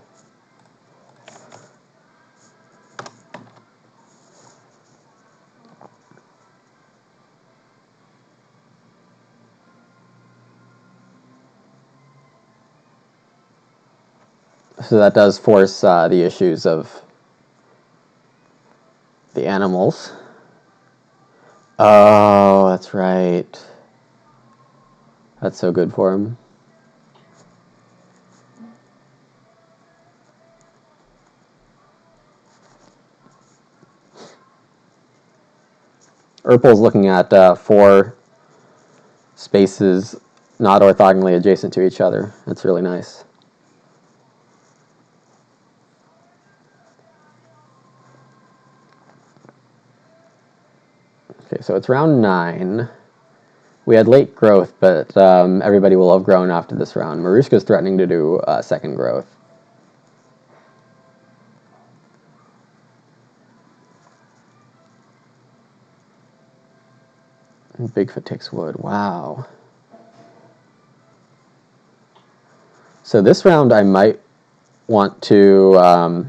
So that does force the issues of the animals. Oh, that's right. That's so good for him. Erpel's looking at 4 spaces not orthogonally adjacent to each other. That's really nice. Okay, so it's round 9. We had late growth, but everybody will have grown after this round. MaruskaK's threatening to do second growth. Bigfoot takes wood. Wow. So this round I might want to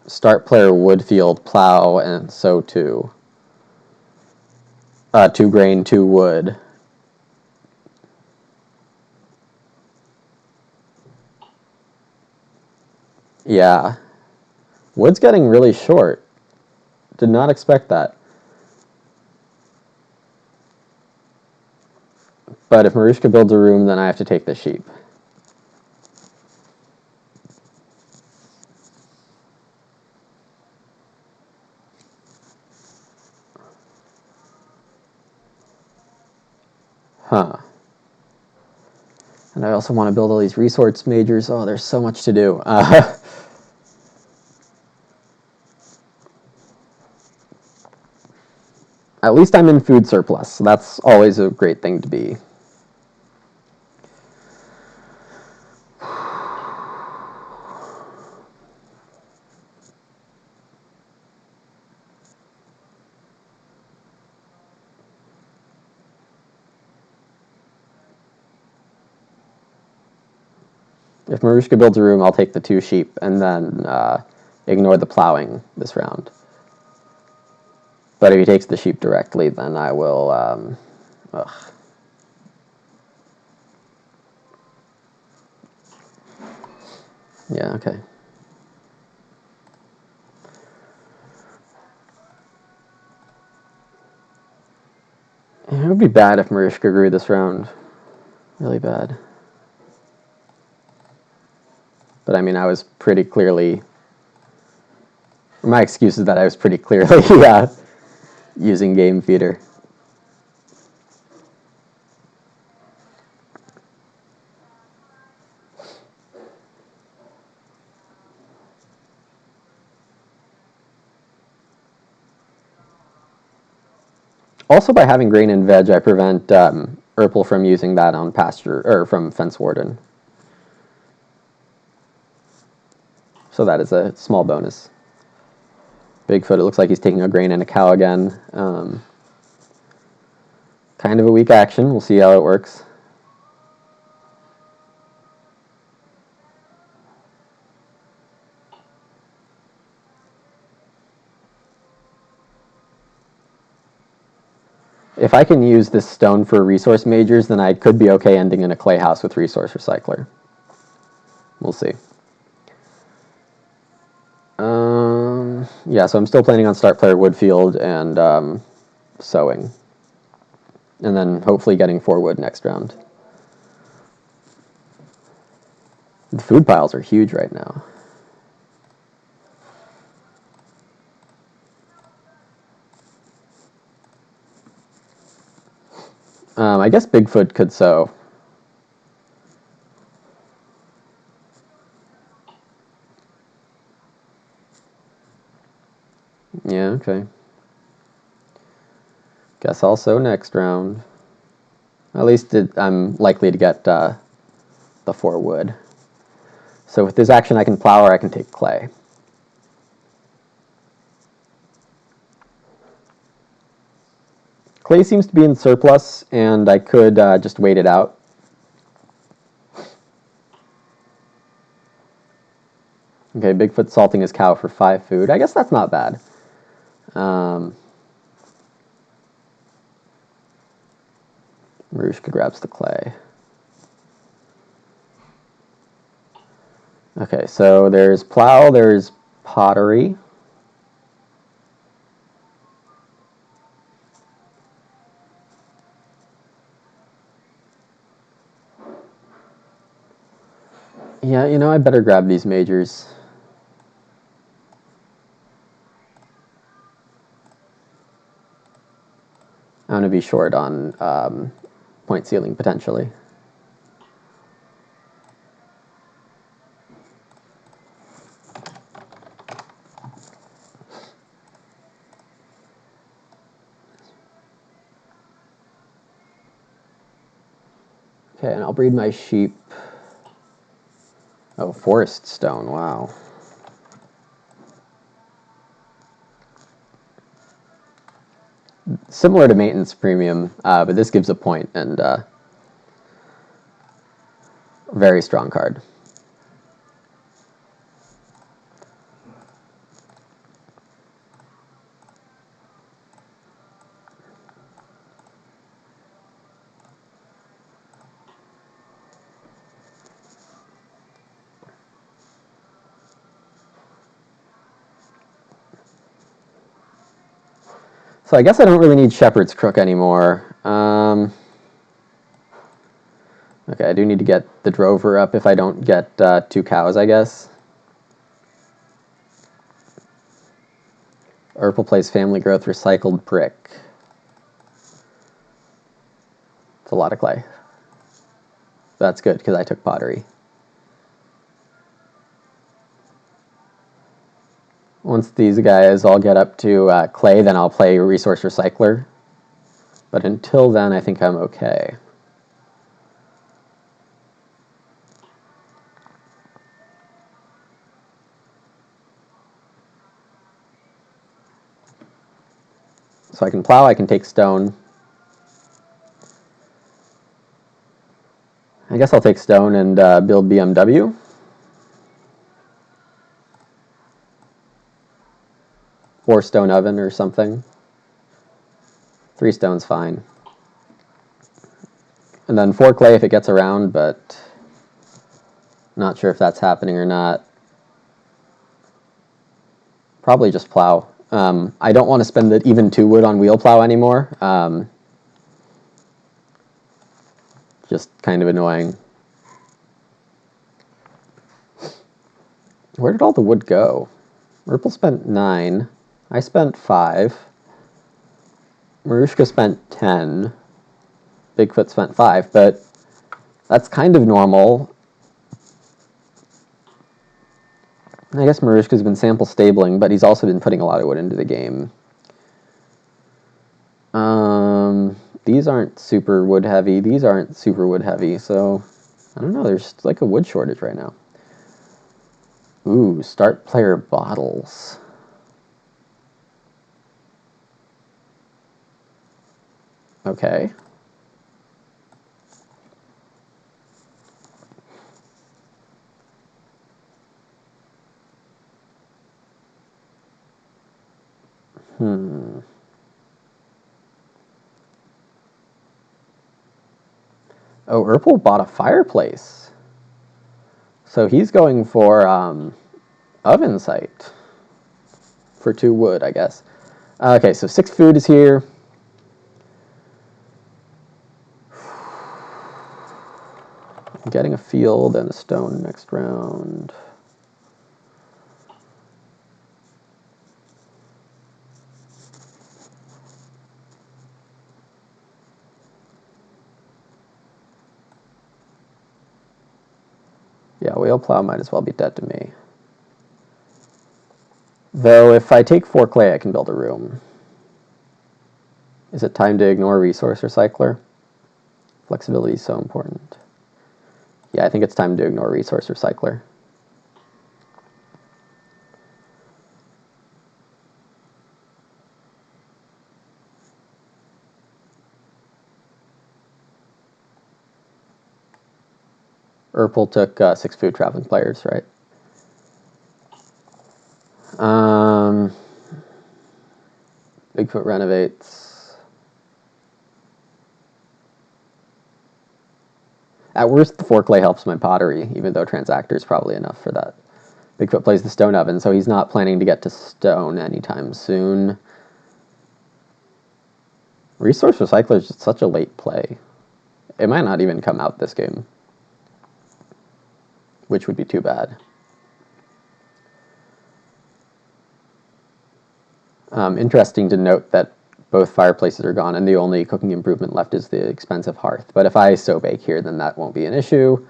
start player Woodfield, plow, and sow 2. 2 grain, 2 wood. Yeah. Wood's getting really short. Did not expect that. But if MaruskaK builds a room, then I have to take the sheep. Huh. And I also want to build all these resource majors. Oh, there's so much to do. At least I'm in food surplus. So that's always a great thing to be. If MaruskaK builds a room, I'll take the 2 sheep and then ignore the plowing this round. But if he takes the sheep directly, then I will... ugh. Yeah, okay. It would be bad if MaruskaK grew this round. Really bad. But I mean, I was pretty clearly... My excuse is that I was pretty clearly using Game Feeder. Also, by having grain and veg, I prevent Erpel from using that on pasture, or from Fence Warden. So that is a small bonus. Bigfoot, it looks like he's taking a grain and a cow again. Kind of a weak action. We'll see how it works. If I can use this stone for resource majors, then I could be okay ending in a clay house with resource recycler. We'll see. Yeah, so I'm still planning on start player Woodfield and sowing. And then hopefully getting 4 wood next round. The food piles are huge right now. I guess Bigfoot could sow. Yeah, okay. Guess I'll sow next round. At least I'm likely to get the 4 wood. So with this action I can plow or I can take clay. Clay seems to be in surplus, and I could just wait it out. Okay, Bigfoot salting his cow for 5 food. I guess that's not bad. MaruskaK grabs the clay. Okay, so there's plow, there's pottery. Yeah, you know, I better grab these majors. I'm going to be short on point ceiling, potentially. Okay, and I'll breed my sheep. Oh, forest stone, wow. Similar to maintenance premium, but this gives a point and very strong card. So I guess I don't really need Shepherd's Crook anymore. Okay, I do need to get the Drover up if I don't get 2 cows, I guess. Erpel plays Family Growth Recycled Brick. It's a lot of clay. That's good, because I took pottery. Once these guys all get up to clay, then I'll play Resource Recycler. But until then, I think I'm okay. So I can plow, I can take stone. I guess I'll take stone and build BMW. Or stone oven or something. 3 stone's fine. And then 4 clay if it gets around, but not sure if that's happening or not. Probably just plow. I don't want to spend even 2 wood on wheel plow anymore. Just kind of annoying. Where did all the wood go? Erpel spent 9. I spent 5. MaruskaK spent 10. Bigfoot spent 5, but that's kind of normal. I guess MaruskaK's been sample stabling, but he's also been putting a lot of wood into the game. These aren't super wood heavy. These aren't super wood heavy, so I don't know. There's like a wood shortage right now. Ooh, start player bottles. Okay. Oh, Erpel bought a fireplace. So he's going for oven site for 2 wood, I guess. Okay, so 6 food is here. I'm getting a field and a stone next round. Yeah, wheel plow might as well be dead to me. Though if I take 4 clay, I can build a room. Is it time to ignore Resource Recycler? Flexibility is so important. Yeah, I think it's time to ignore Resource Recycler. Erpel took 6 food traveling players, right? Bigfoot renovates. At worst, the 4 clay helps my pottery, even though Transactor is probably enough for that. Bigfoot plays the stone oven, so he's not planning to get to stone anytime soon. Resource Recycler is just such a late play. It might not even come out this game. which would be too bad. Interesting to note that both fireplaces are gone, and the only cooking improvement left is the expensive hearth. But if I sow bake here, then that won't be an issue.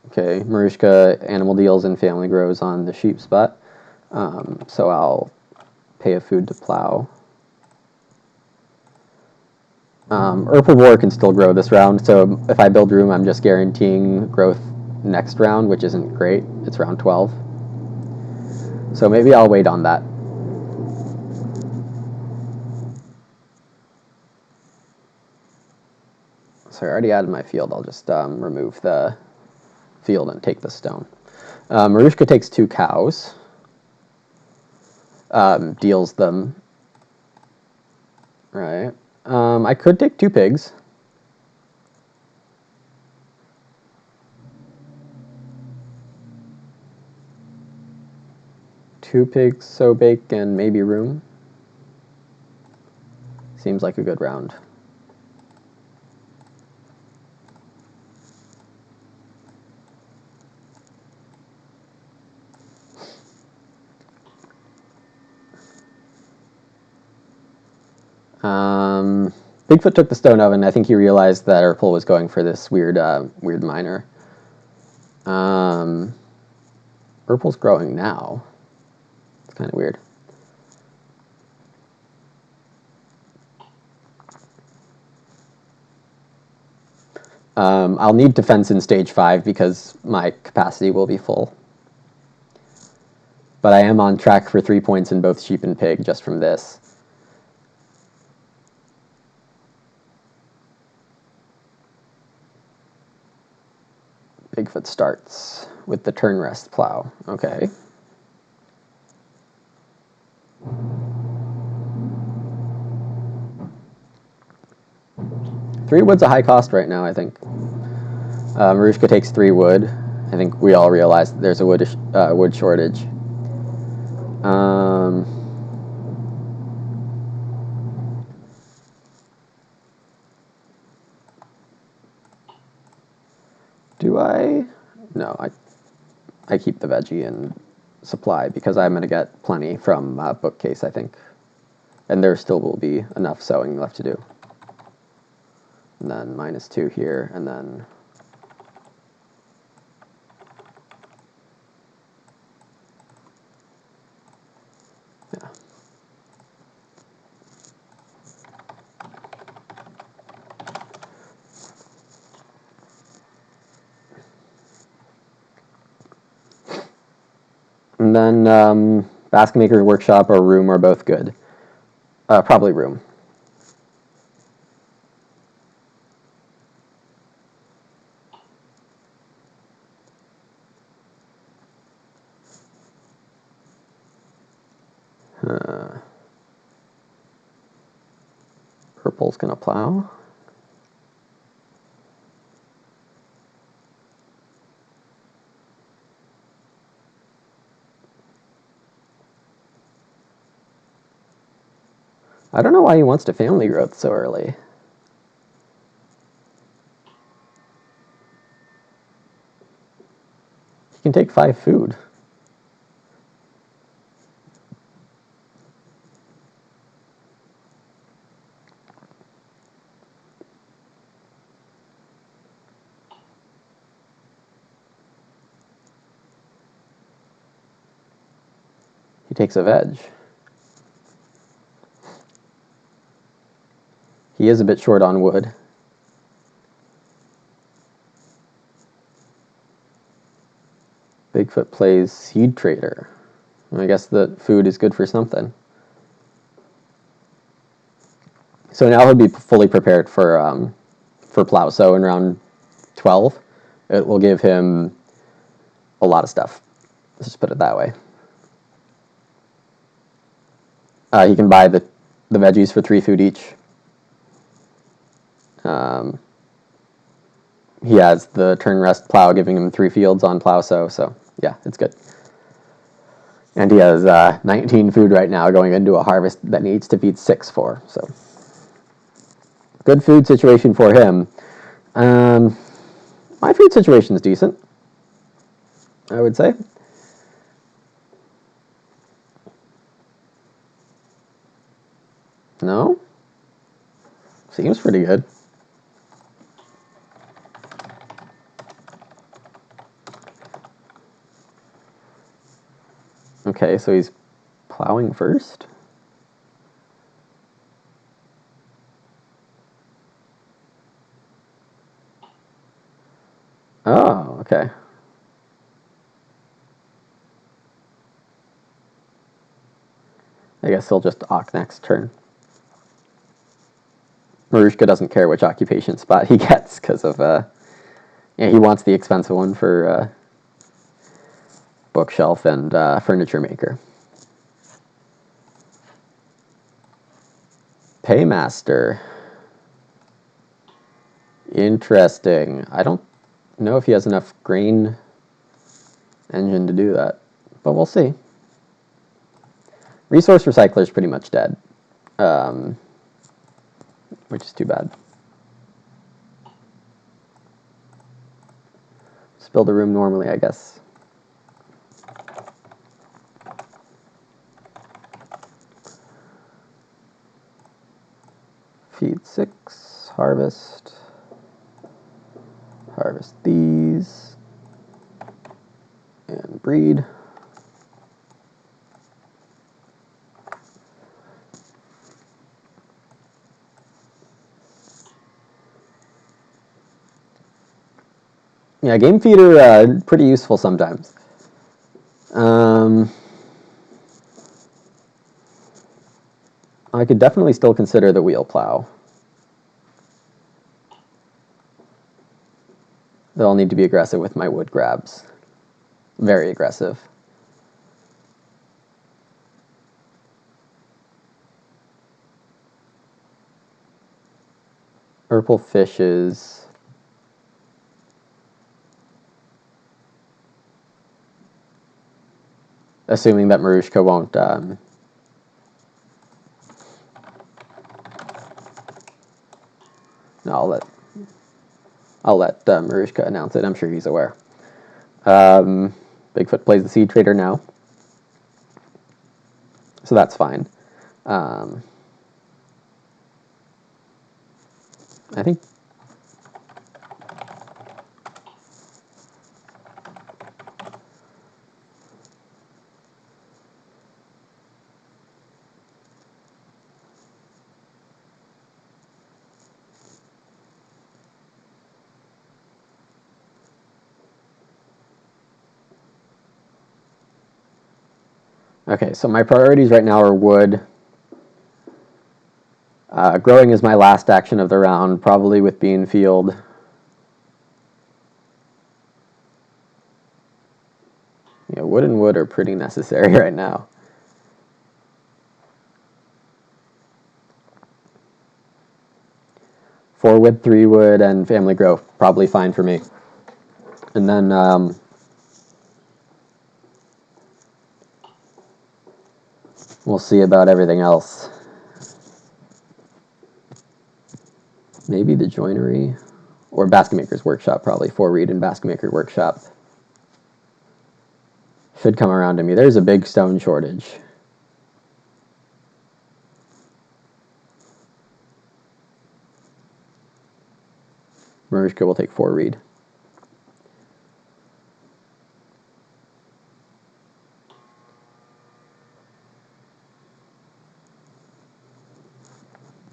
Okay, MaruskaK animal deals and family grows on the sheep spot. So I'll pay a food to plow. Erpelboer can still grow this round, so if I build room, I'm just guaranteeing growth next round, which isn't great. It's round 12. So maybe I'll wait on that. So I already added my field. I'll just remove the field and take the stone. MaruskaK takes 2 cows, deals them. Right. I could take 2 pigs. Two pigs, sow bake, and maybe room. Seems like a good round. Bigfoot took the stone oven. I think he realized that Erpel was going for this weird miner. Erpel's growing now. It's kind of weird. I'll need defense in stage 5 because my capacity will be full. But I am on track for 3 points in both sheep and pig just from this. Bigfoot starts with the turn rest plow. Okay. Three wood's a high cost right now, I think. MaruskaK takes 3 wood. I think we all realize that there's a wood shortage. Do I? No, I keep the veggie and supply because I'm going to get plenty from bookcase, I think. And there still will be enough sewing left to do. And then -2 here, and then... yeah. And then Basket Maker's Workshop or Room are both good. Probably Room. Purple's gonna plow. I don't know why he wants to family growth so early. He can take 5 food. He takes a veg. He is a bit short on wood. Bigfoot plays Seed Trader. I guess the food is good for something. So now he'll be fully prepared for plow. So in round 12, it will give him a lot of stuff. Let's just put it that way. He can buy the veggies for 3 food each. He has the turn rest plow giving him 3 fields on plow, so yeah, it's good. And he has 19 food right now going into a harvest that needs to feed 6 for. So good food situation for him. My food situation is decent, I would say. No? Seems pretty good. Okay, so he's plowing first? Oh, okay. I guess he'll just Ock next turn. MaruskaK doesn't care which occupation spot he gets because of, yeah, he wants the expensive one for bookshelf and furniture maker. Paymaster. Interesting. I don't know if he has enough grain engine to do that, but we'll see. Resource recycler is pretty much dead, which is too bad. Just build a room normally, I guess. Feed 6, harvest. Harvest these. And breed. Yeah, game feeder, pretty useful sometimes. I could definitely still consider the wheel plow. Though I'll need to be aggressive with my wood grabs. Very aggressive. Purple fishes. Assuming that MaruskaK won't... no, I'll let MaruskaK announce it. I'm sure he's aware. Bigfoot plays the seed trader now. So that's fine. I think... Okay, so my priorities right now are wood. Growing is my last action of the round, probably with bean field. Yeah, wood and wood are pretty necessary right now. Four wood, 3 wood, and family growth, probably fine for me. And then we'll see about everything else. Maybe the joinery, or basket maker's workshop, probably 4 reed and basket maker workshop. Should come around to me. There's a big stone shortage. MaruskaK will take 4 reed.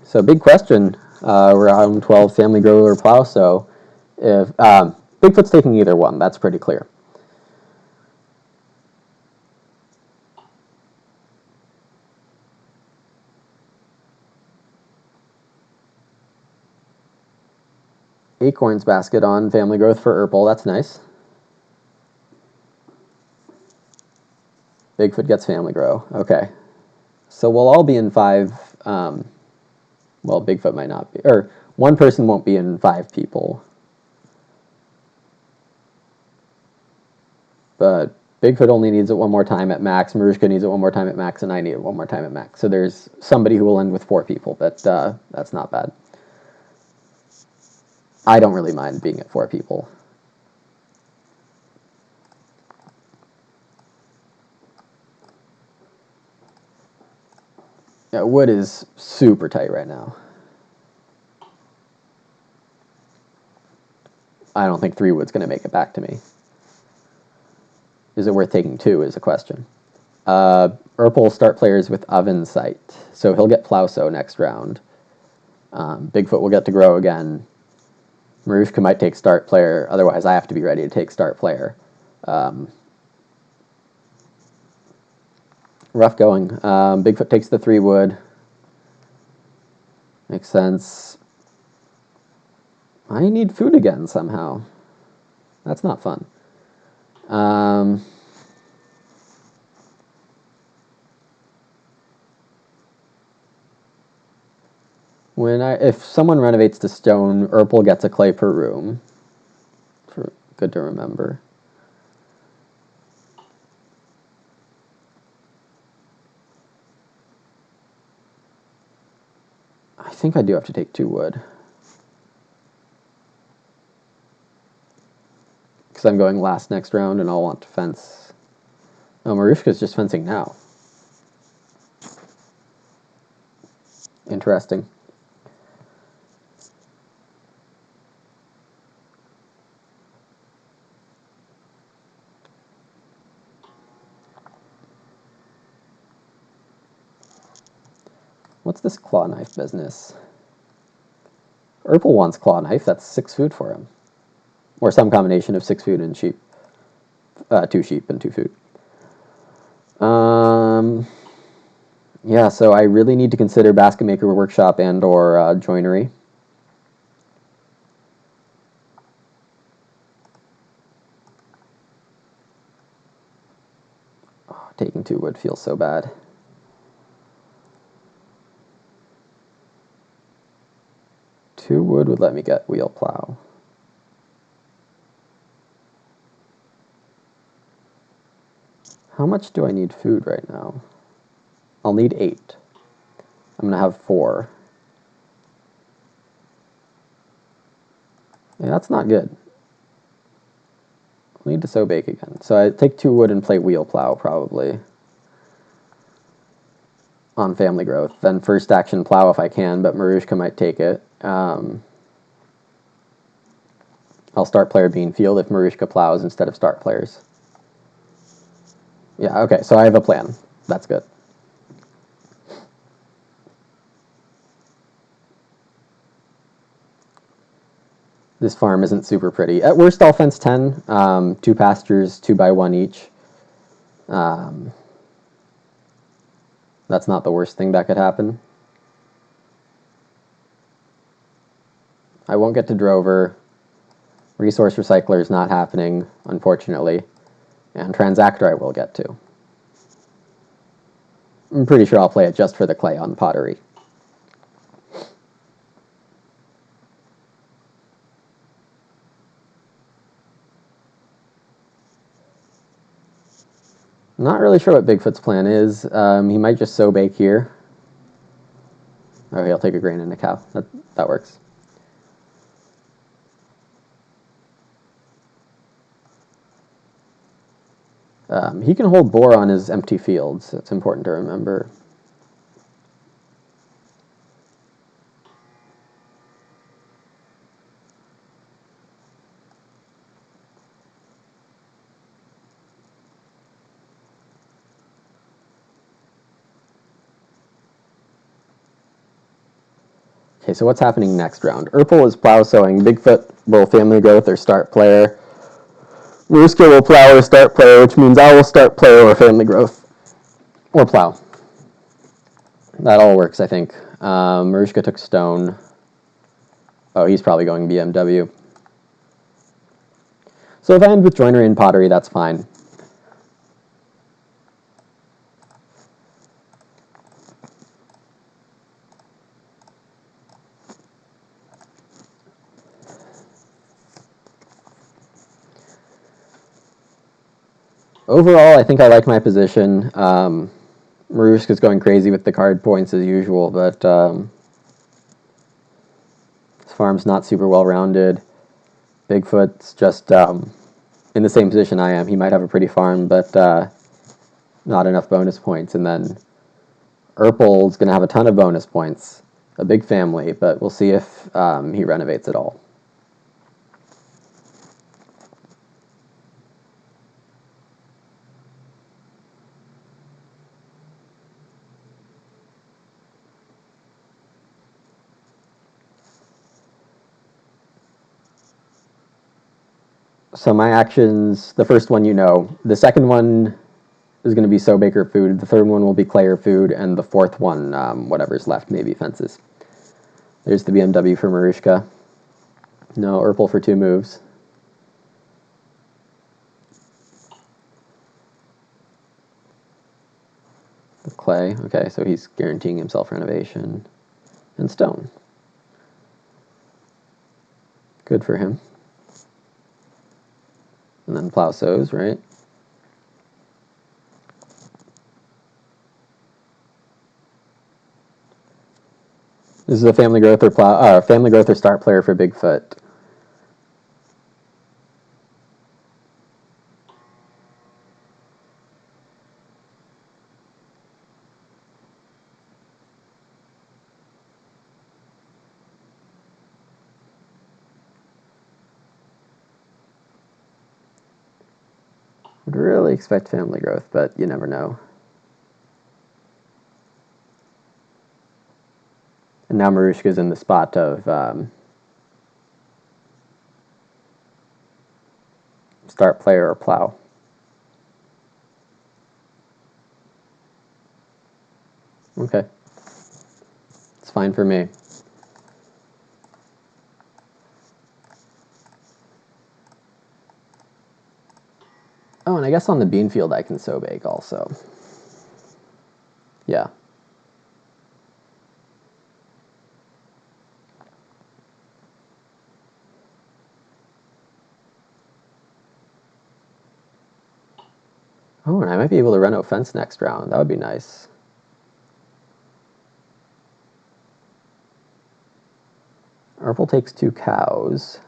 So big question, round 12, family grow or plow. So if Bigfoot's taking either one, that's pretty clear. Acorns basket on family growth for Erpel, that's nice. Bigfoot gets family grow, okay. So we'll all be in 5, well, Bigfoot might not be, or one person won't be in 5 people. But Bigfoot only needs it one more time at max, MaruskaK needs it one more time at max, and I need it one more time at max. So there's somebody who will end with 4 people, but that's not bad. I don't really mind being at 4 people. Yeah, wood is super tight right now. I don't think 3 wood's going to make it back to me. Is it worth taking 2 is a question. Erpel start players with oven sight, so he'll get Plauso next round. Bigfoot will get to grow again. MaruskaK might take start player, otherwise I have to be ready to take start player. Rough going. Bigfoot takes the 3 wood. Makes sense. I need food again somehow. That's not fun. If someone renovates to stone, Erpel gets a clay per room. Good to remember. I think I do have to take 2 wood. Because I'm going last next round and I'll want to fence. Oh, MaruskaK's just fencing now. Interesting. What's this claw knife business? Erpel wants claw knife. That's 6 food for him. Or some combination of 6 food and sheep. 2 sheep and 2 food. Yeah, so I really need to consider basket maker workshop and or joinery. Oh, taking 2 wood feels so bad. Two wood would let me get wheel plow. How much do I need food right now? I'll need 8. I'm going to have 4. Yeah, that's not good. I'll need to sow bake again. So I take 2 wood and play wheel plow probably. On family growth. Then first action plow if I can, but MaruskaK might take it. I'll start player bean field if MaruskaK plows instead of start players. Yeah, okay, so I have a plan. That's good. This farm isn't super pretty. At worst, I'll fence 10. 2 pastures, 2 by 1 each. That's not the worst thing that could happen. I won't get to Drover. Resource Recycler is not happening, unfortunately. And Transactor I will get to. I'm pretty sure I'll play it just for the clay on pottery. Not really sure what Bigfoot's plan is. He might just sow bake here. Oh, he'll take a grain and a cow. That works. He can hold boar on his empty fields. It's important to remember. Okay, so what's happening next round? Erpel is plow sowing. Bigfoot will family growth or start player. MaruskaK will plow or start player, which means I will start player or family growth. Or plow. That all works, I think. MaruskaK took stone. Oh, he's probably going BMW. So if I end with joinery and pottery, that's fine. Overall, I think I like my position. MaruskaK's going crazy with the card points as usual, but his farm's not super well rounded. Bigfoot's just in the same position I am. He might have a pretty farm, but not enough bonus points. And then Erpel's going to have a ton of bonus points. A big family, but we'll see if he renovates at all. So my actions, the first one you know. The second one is going to be So Baker food. The third one will be Clayer food, and the fourth one, whatever's left, maybe fences. There's the BMW for MaruskaK. No, Erpel for 2 moves. Clay. Okay, so he's guaranteeing himself renovation. And stone. Good for him. And then plow sows, right? This is a family growth or family growth or start player for Bigfoot. Would really expect family growth, but you never know. And now MaruskaK's in the spot of start player or plow. Okay. It's fine for me. Oh, and I guess on the bean field I can sow bake also. Yeah. Oh, and I might be able to reno fence next round. That would be nice. Erpel takes 2 cows.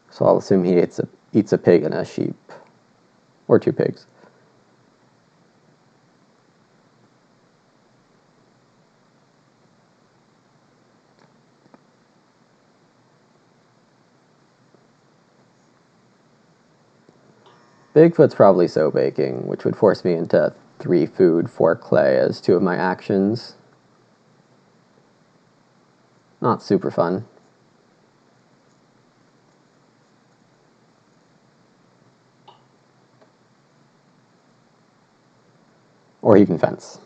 So I'll assume he eats a pig and a sheep. Or 2 pigs. Bigfoot's probably so baking, which would force me into 3 food, 4 clay as 2 of my actions. Not super fun. Or he can fence.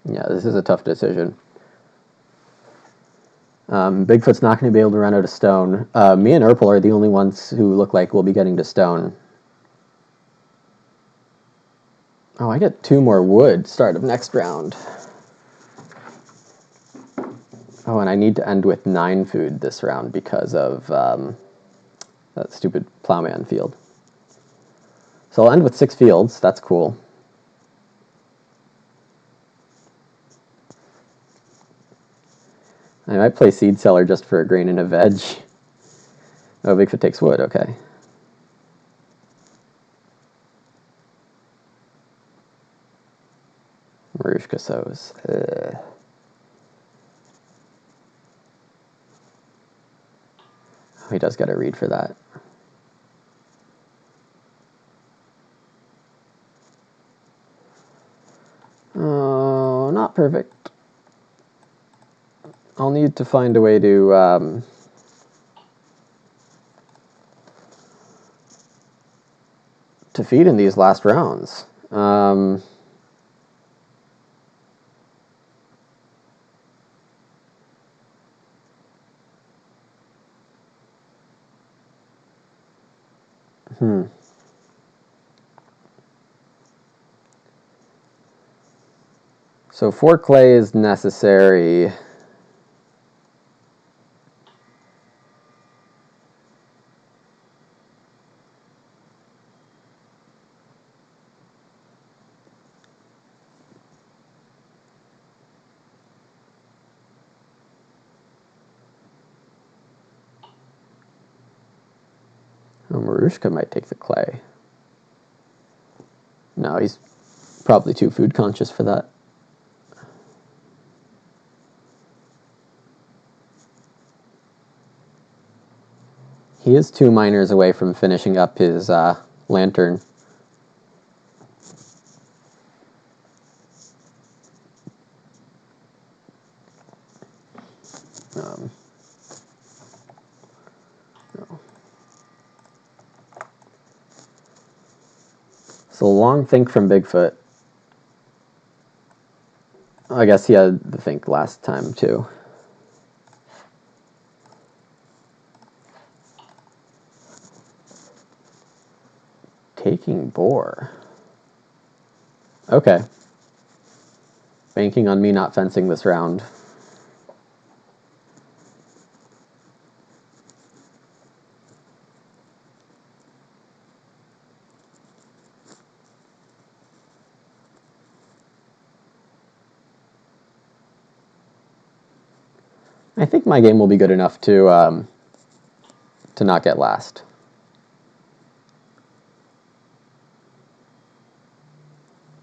Yeah, this is a tough decision. Bigfoot's not going to be able to run out of stone. Me and Erpel are the only ones who look like we'll be getting to stone. Oh, I get 2 more wood start of next round. Oh, and I need to end with 9 food this round because of that stupid plowman field. So I'll end with 6 fields. That's cool. I might play Seed Seller just for a grain and a veg. Oh, Bigfoot takes wood. Okay. MaruskaK sows. He does get a read for that. Oh, not perfect. I'll need to find a way to feed in these last rounds. So 4 clay is necessary. Oh, MaruskaK might take the clay. No, he's probably too food conscious for that. He is 2 miners away from finishing up his lantern. No. So long think from Bigfoot. I guess he had the think last time too. Taking boar. Okay. Banking on me not fencing this round. I think my game will be good enough to not get last.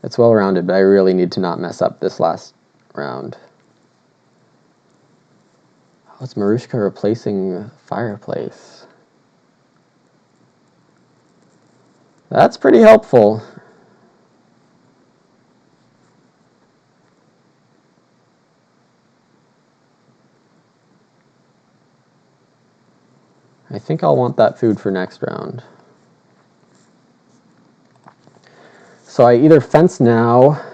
It's well-rounded, but I really need to not mess up this last round. Oh, it's MaruskaK replacing fireplace. That's pretty helpful. I think I'll want that food for next round. So I either fence now,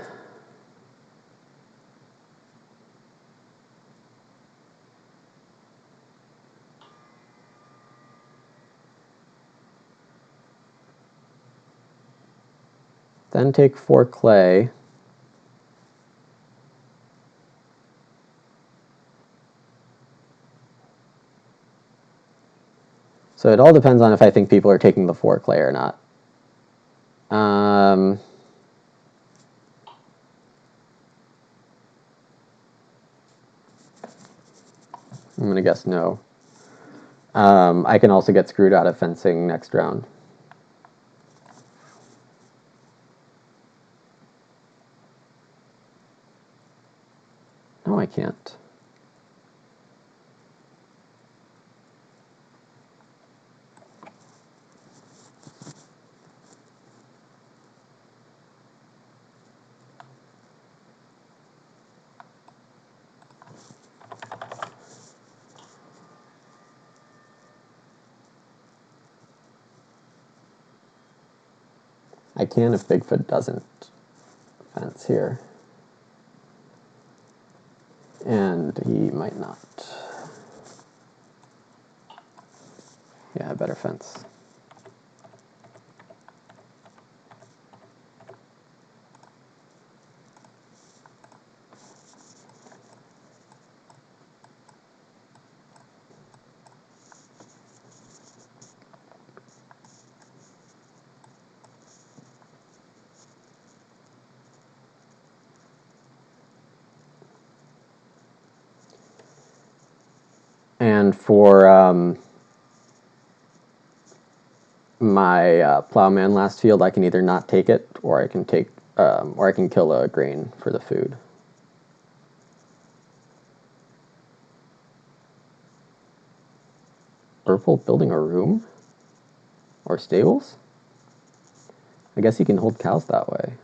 then take 4 clay. So it all depends on if I think people are taking the 4 clay or not. I'm going to guess no. I can also get screwed out of fencing next round. No, I can't. I can if Bigfoot doesn't fence here. And he might not. Yeah, I better fence. And for my plowman last field, I can either not take it, or I can take, or I can kill a grain for the food. Erpel building a room? Or stables? I guess he can hold cows that way.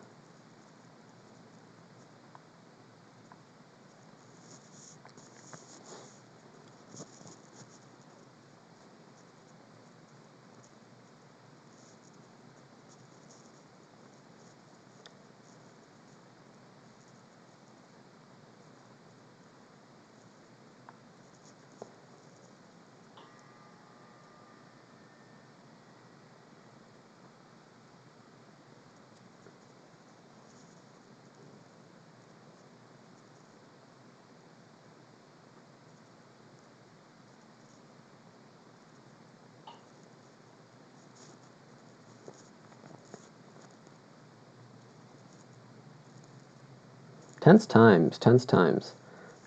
Tense times, tense times.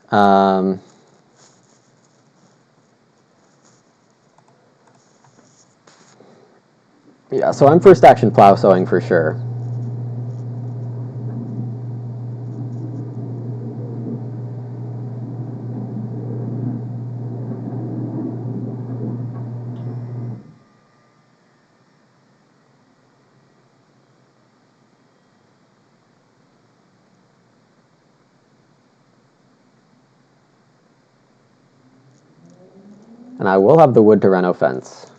Um, yeah, so I'm first action plow sowing for sure. And I will have the wood to reno fence.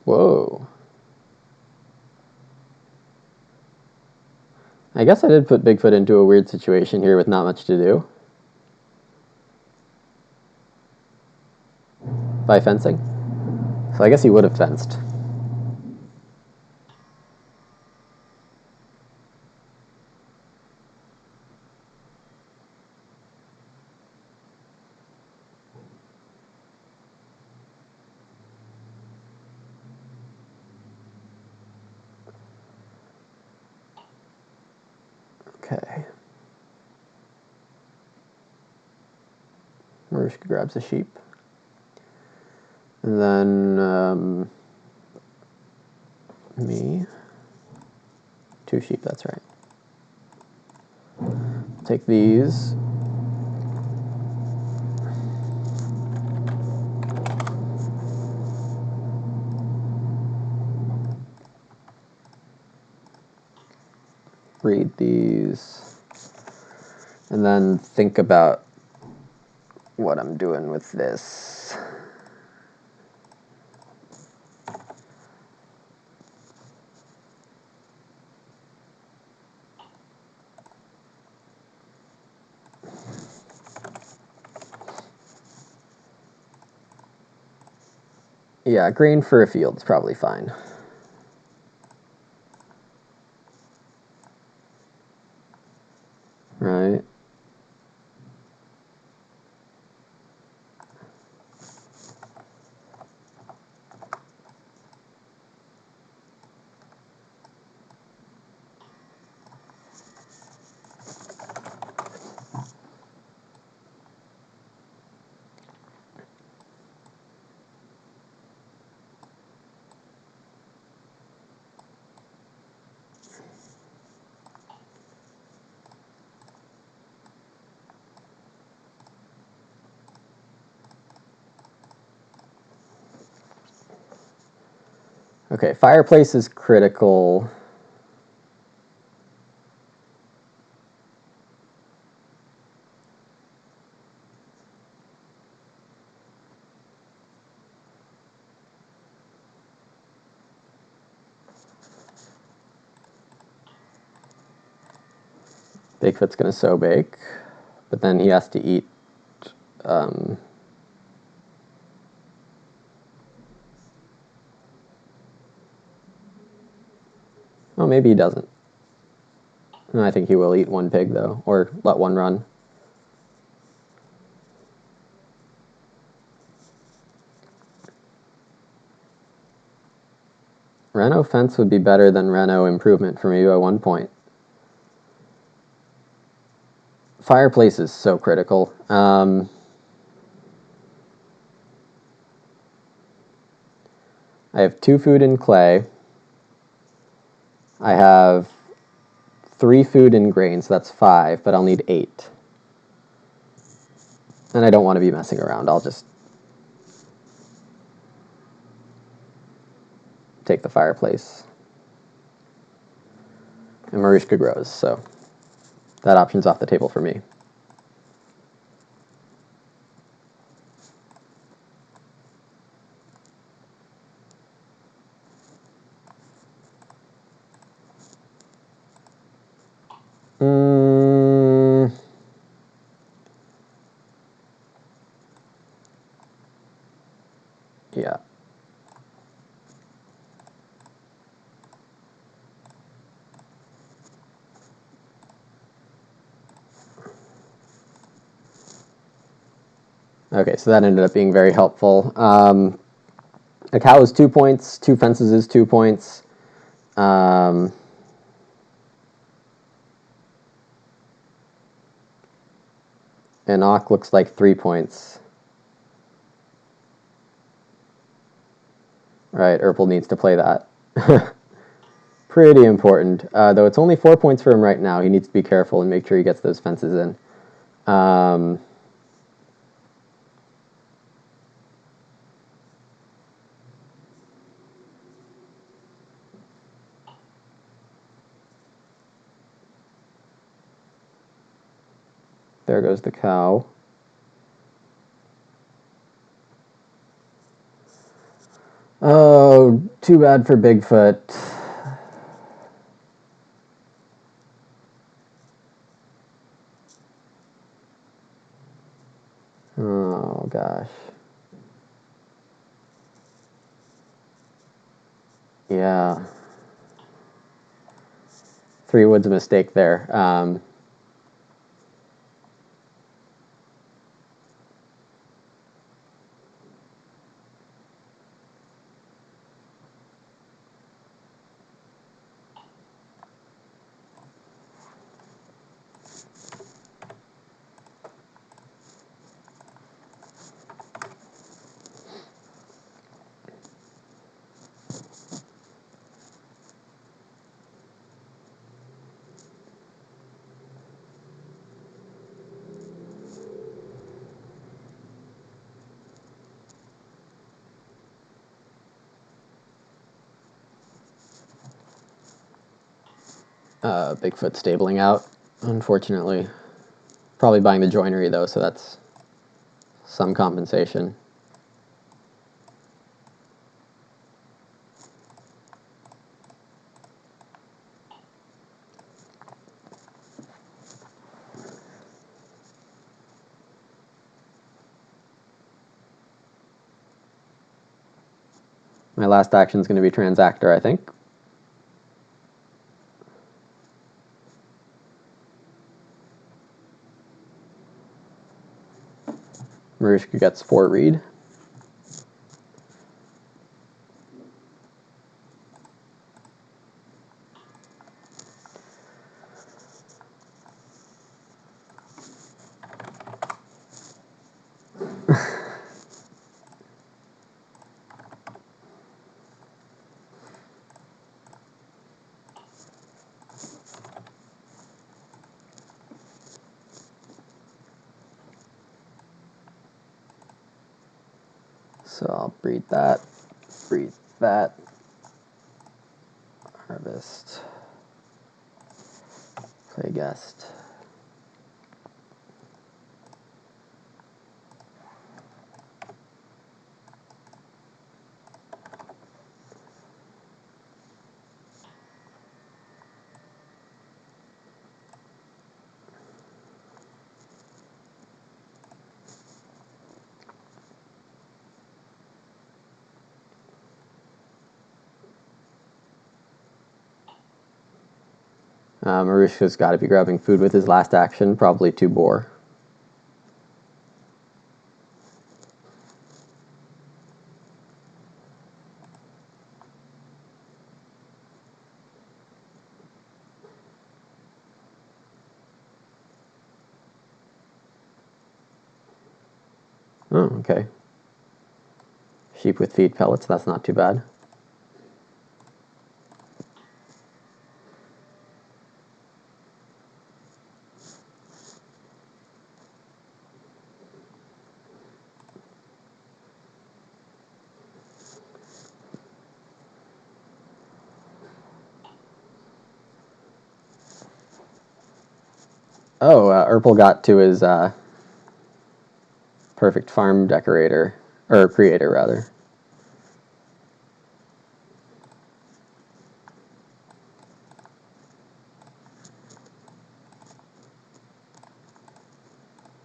Whoa. I guess I did put Bigfoot into a weird situation here with not much to do. By fencing. So I guess he would have fenced. Okay. Maruska grabs a sheep. And then me. 2 sheep, that's right. Take these. Breed these. And then think about what I'm doing with this. Yeah, grain for a field's probably fine. Right. Okay, fireplace is critical. Bigfoot's gonna sow bake, but then he has to eat. Um, oh, maybe he doesn't. No, I think he will eat 1 pig though, or let 1 run. Reno fence would be better than Reno improvement for me by 1 point. Fireplace is so critical. I have 2 food in clay. I have 3 food in grain, so that's 5, but I'll need 8. And I don't want to be messing around. I'll just take the fireplace. And Maruska grows, so that option's off the table for me. Yeah. Okay, so that ended up being very helpful. A cow is 2 points. 2 fences is 2 points. Um, an ox looks like 3 points. Right, Erpel needs to play that. Pretty important. Though it's only 4 points for him right now. He needs to be careful and make sure he gets those fences in. There goes the cow. Oh, too bad for Bigfoot. Oh, gosh. Yeah. 3 wood's a mistake there. Bigfoot stabling out, unfortunately. Probably buying the joinery, though, so that's some compensation. My last action is going to be Transactor, I think. MaruskaK gets 4 read. So I'll breed that, harvest, play guest. MaruskaK's got to be grabbing food with his last action, probably 2 boar. Oh, okay. Sheep with feed pellets, that's not too bad. Oh, Erpel got to his perfect farm decorator, or creator, rather.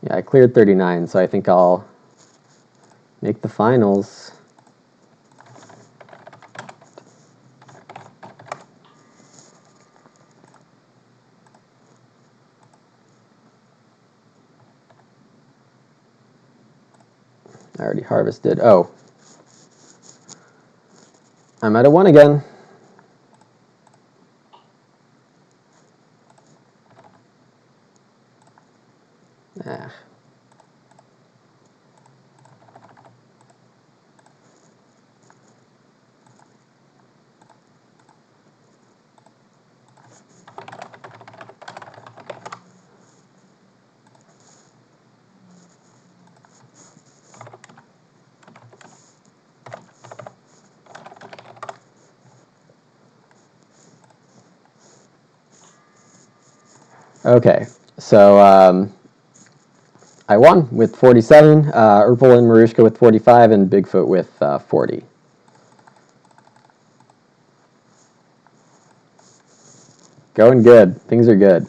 Yeah, I cleared 39, so I think I'll make the finals. already harvested. Oh. I'm at a 1 again. Ah. Okay, so I won with 47, Erpel and MaruskaK with 45, and Bigfoot with 40. Going good. Things are good.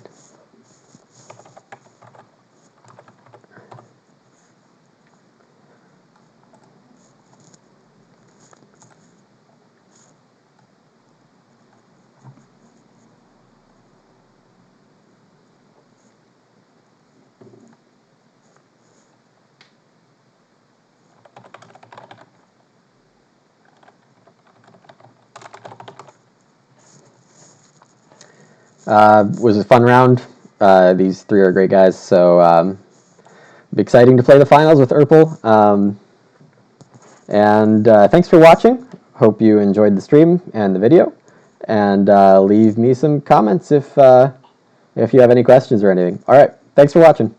Was a fun round. These three are great guys, so exciting to play the finals with Erpel. And thanks for watching. Hope you enjoyed the stream and the video. And leave me some comments if you have any questions or anything. All right, thanks for watching.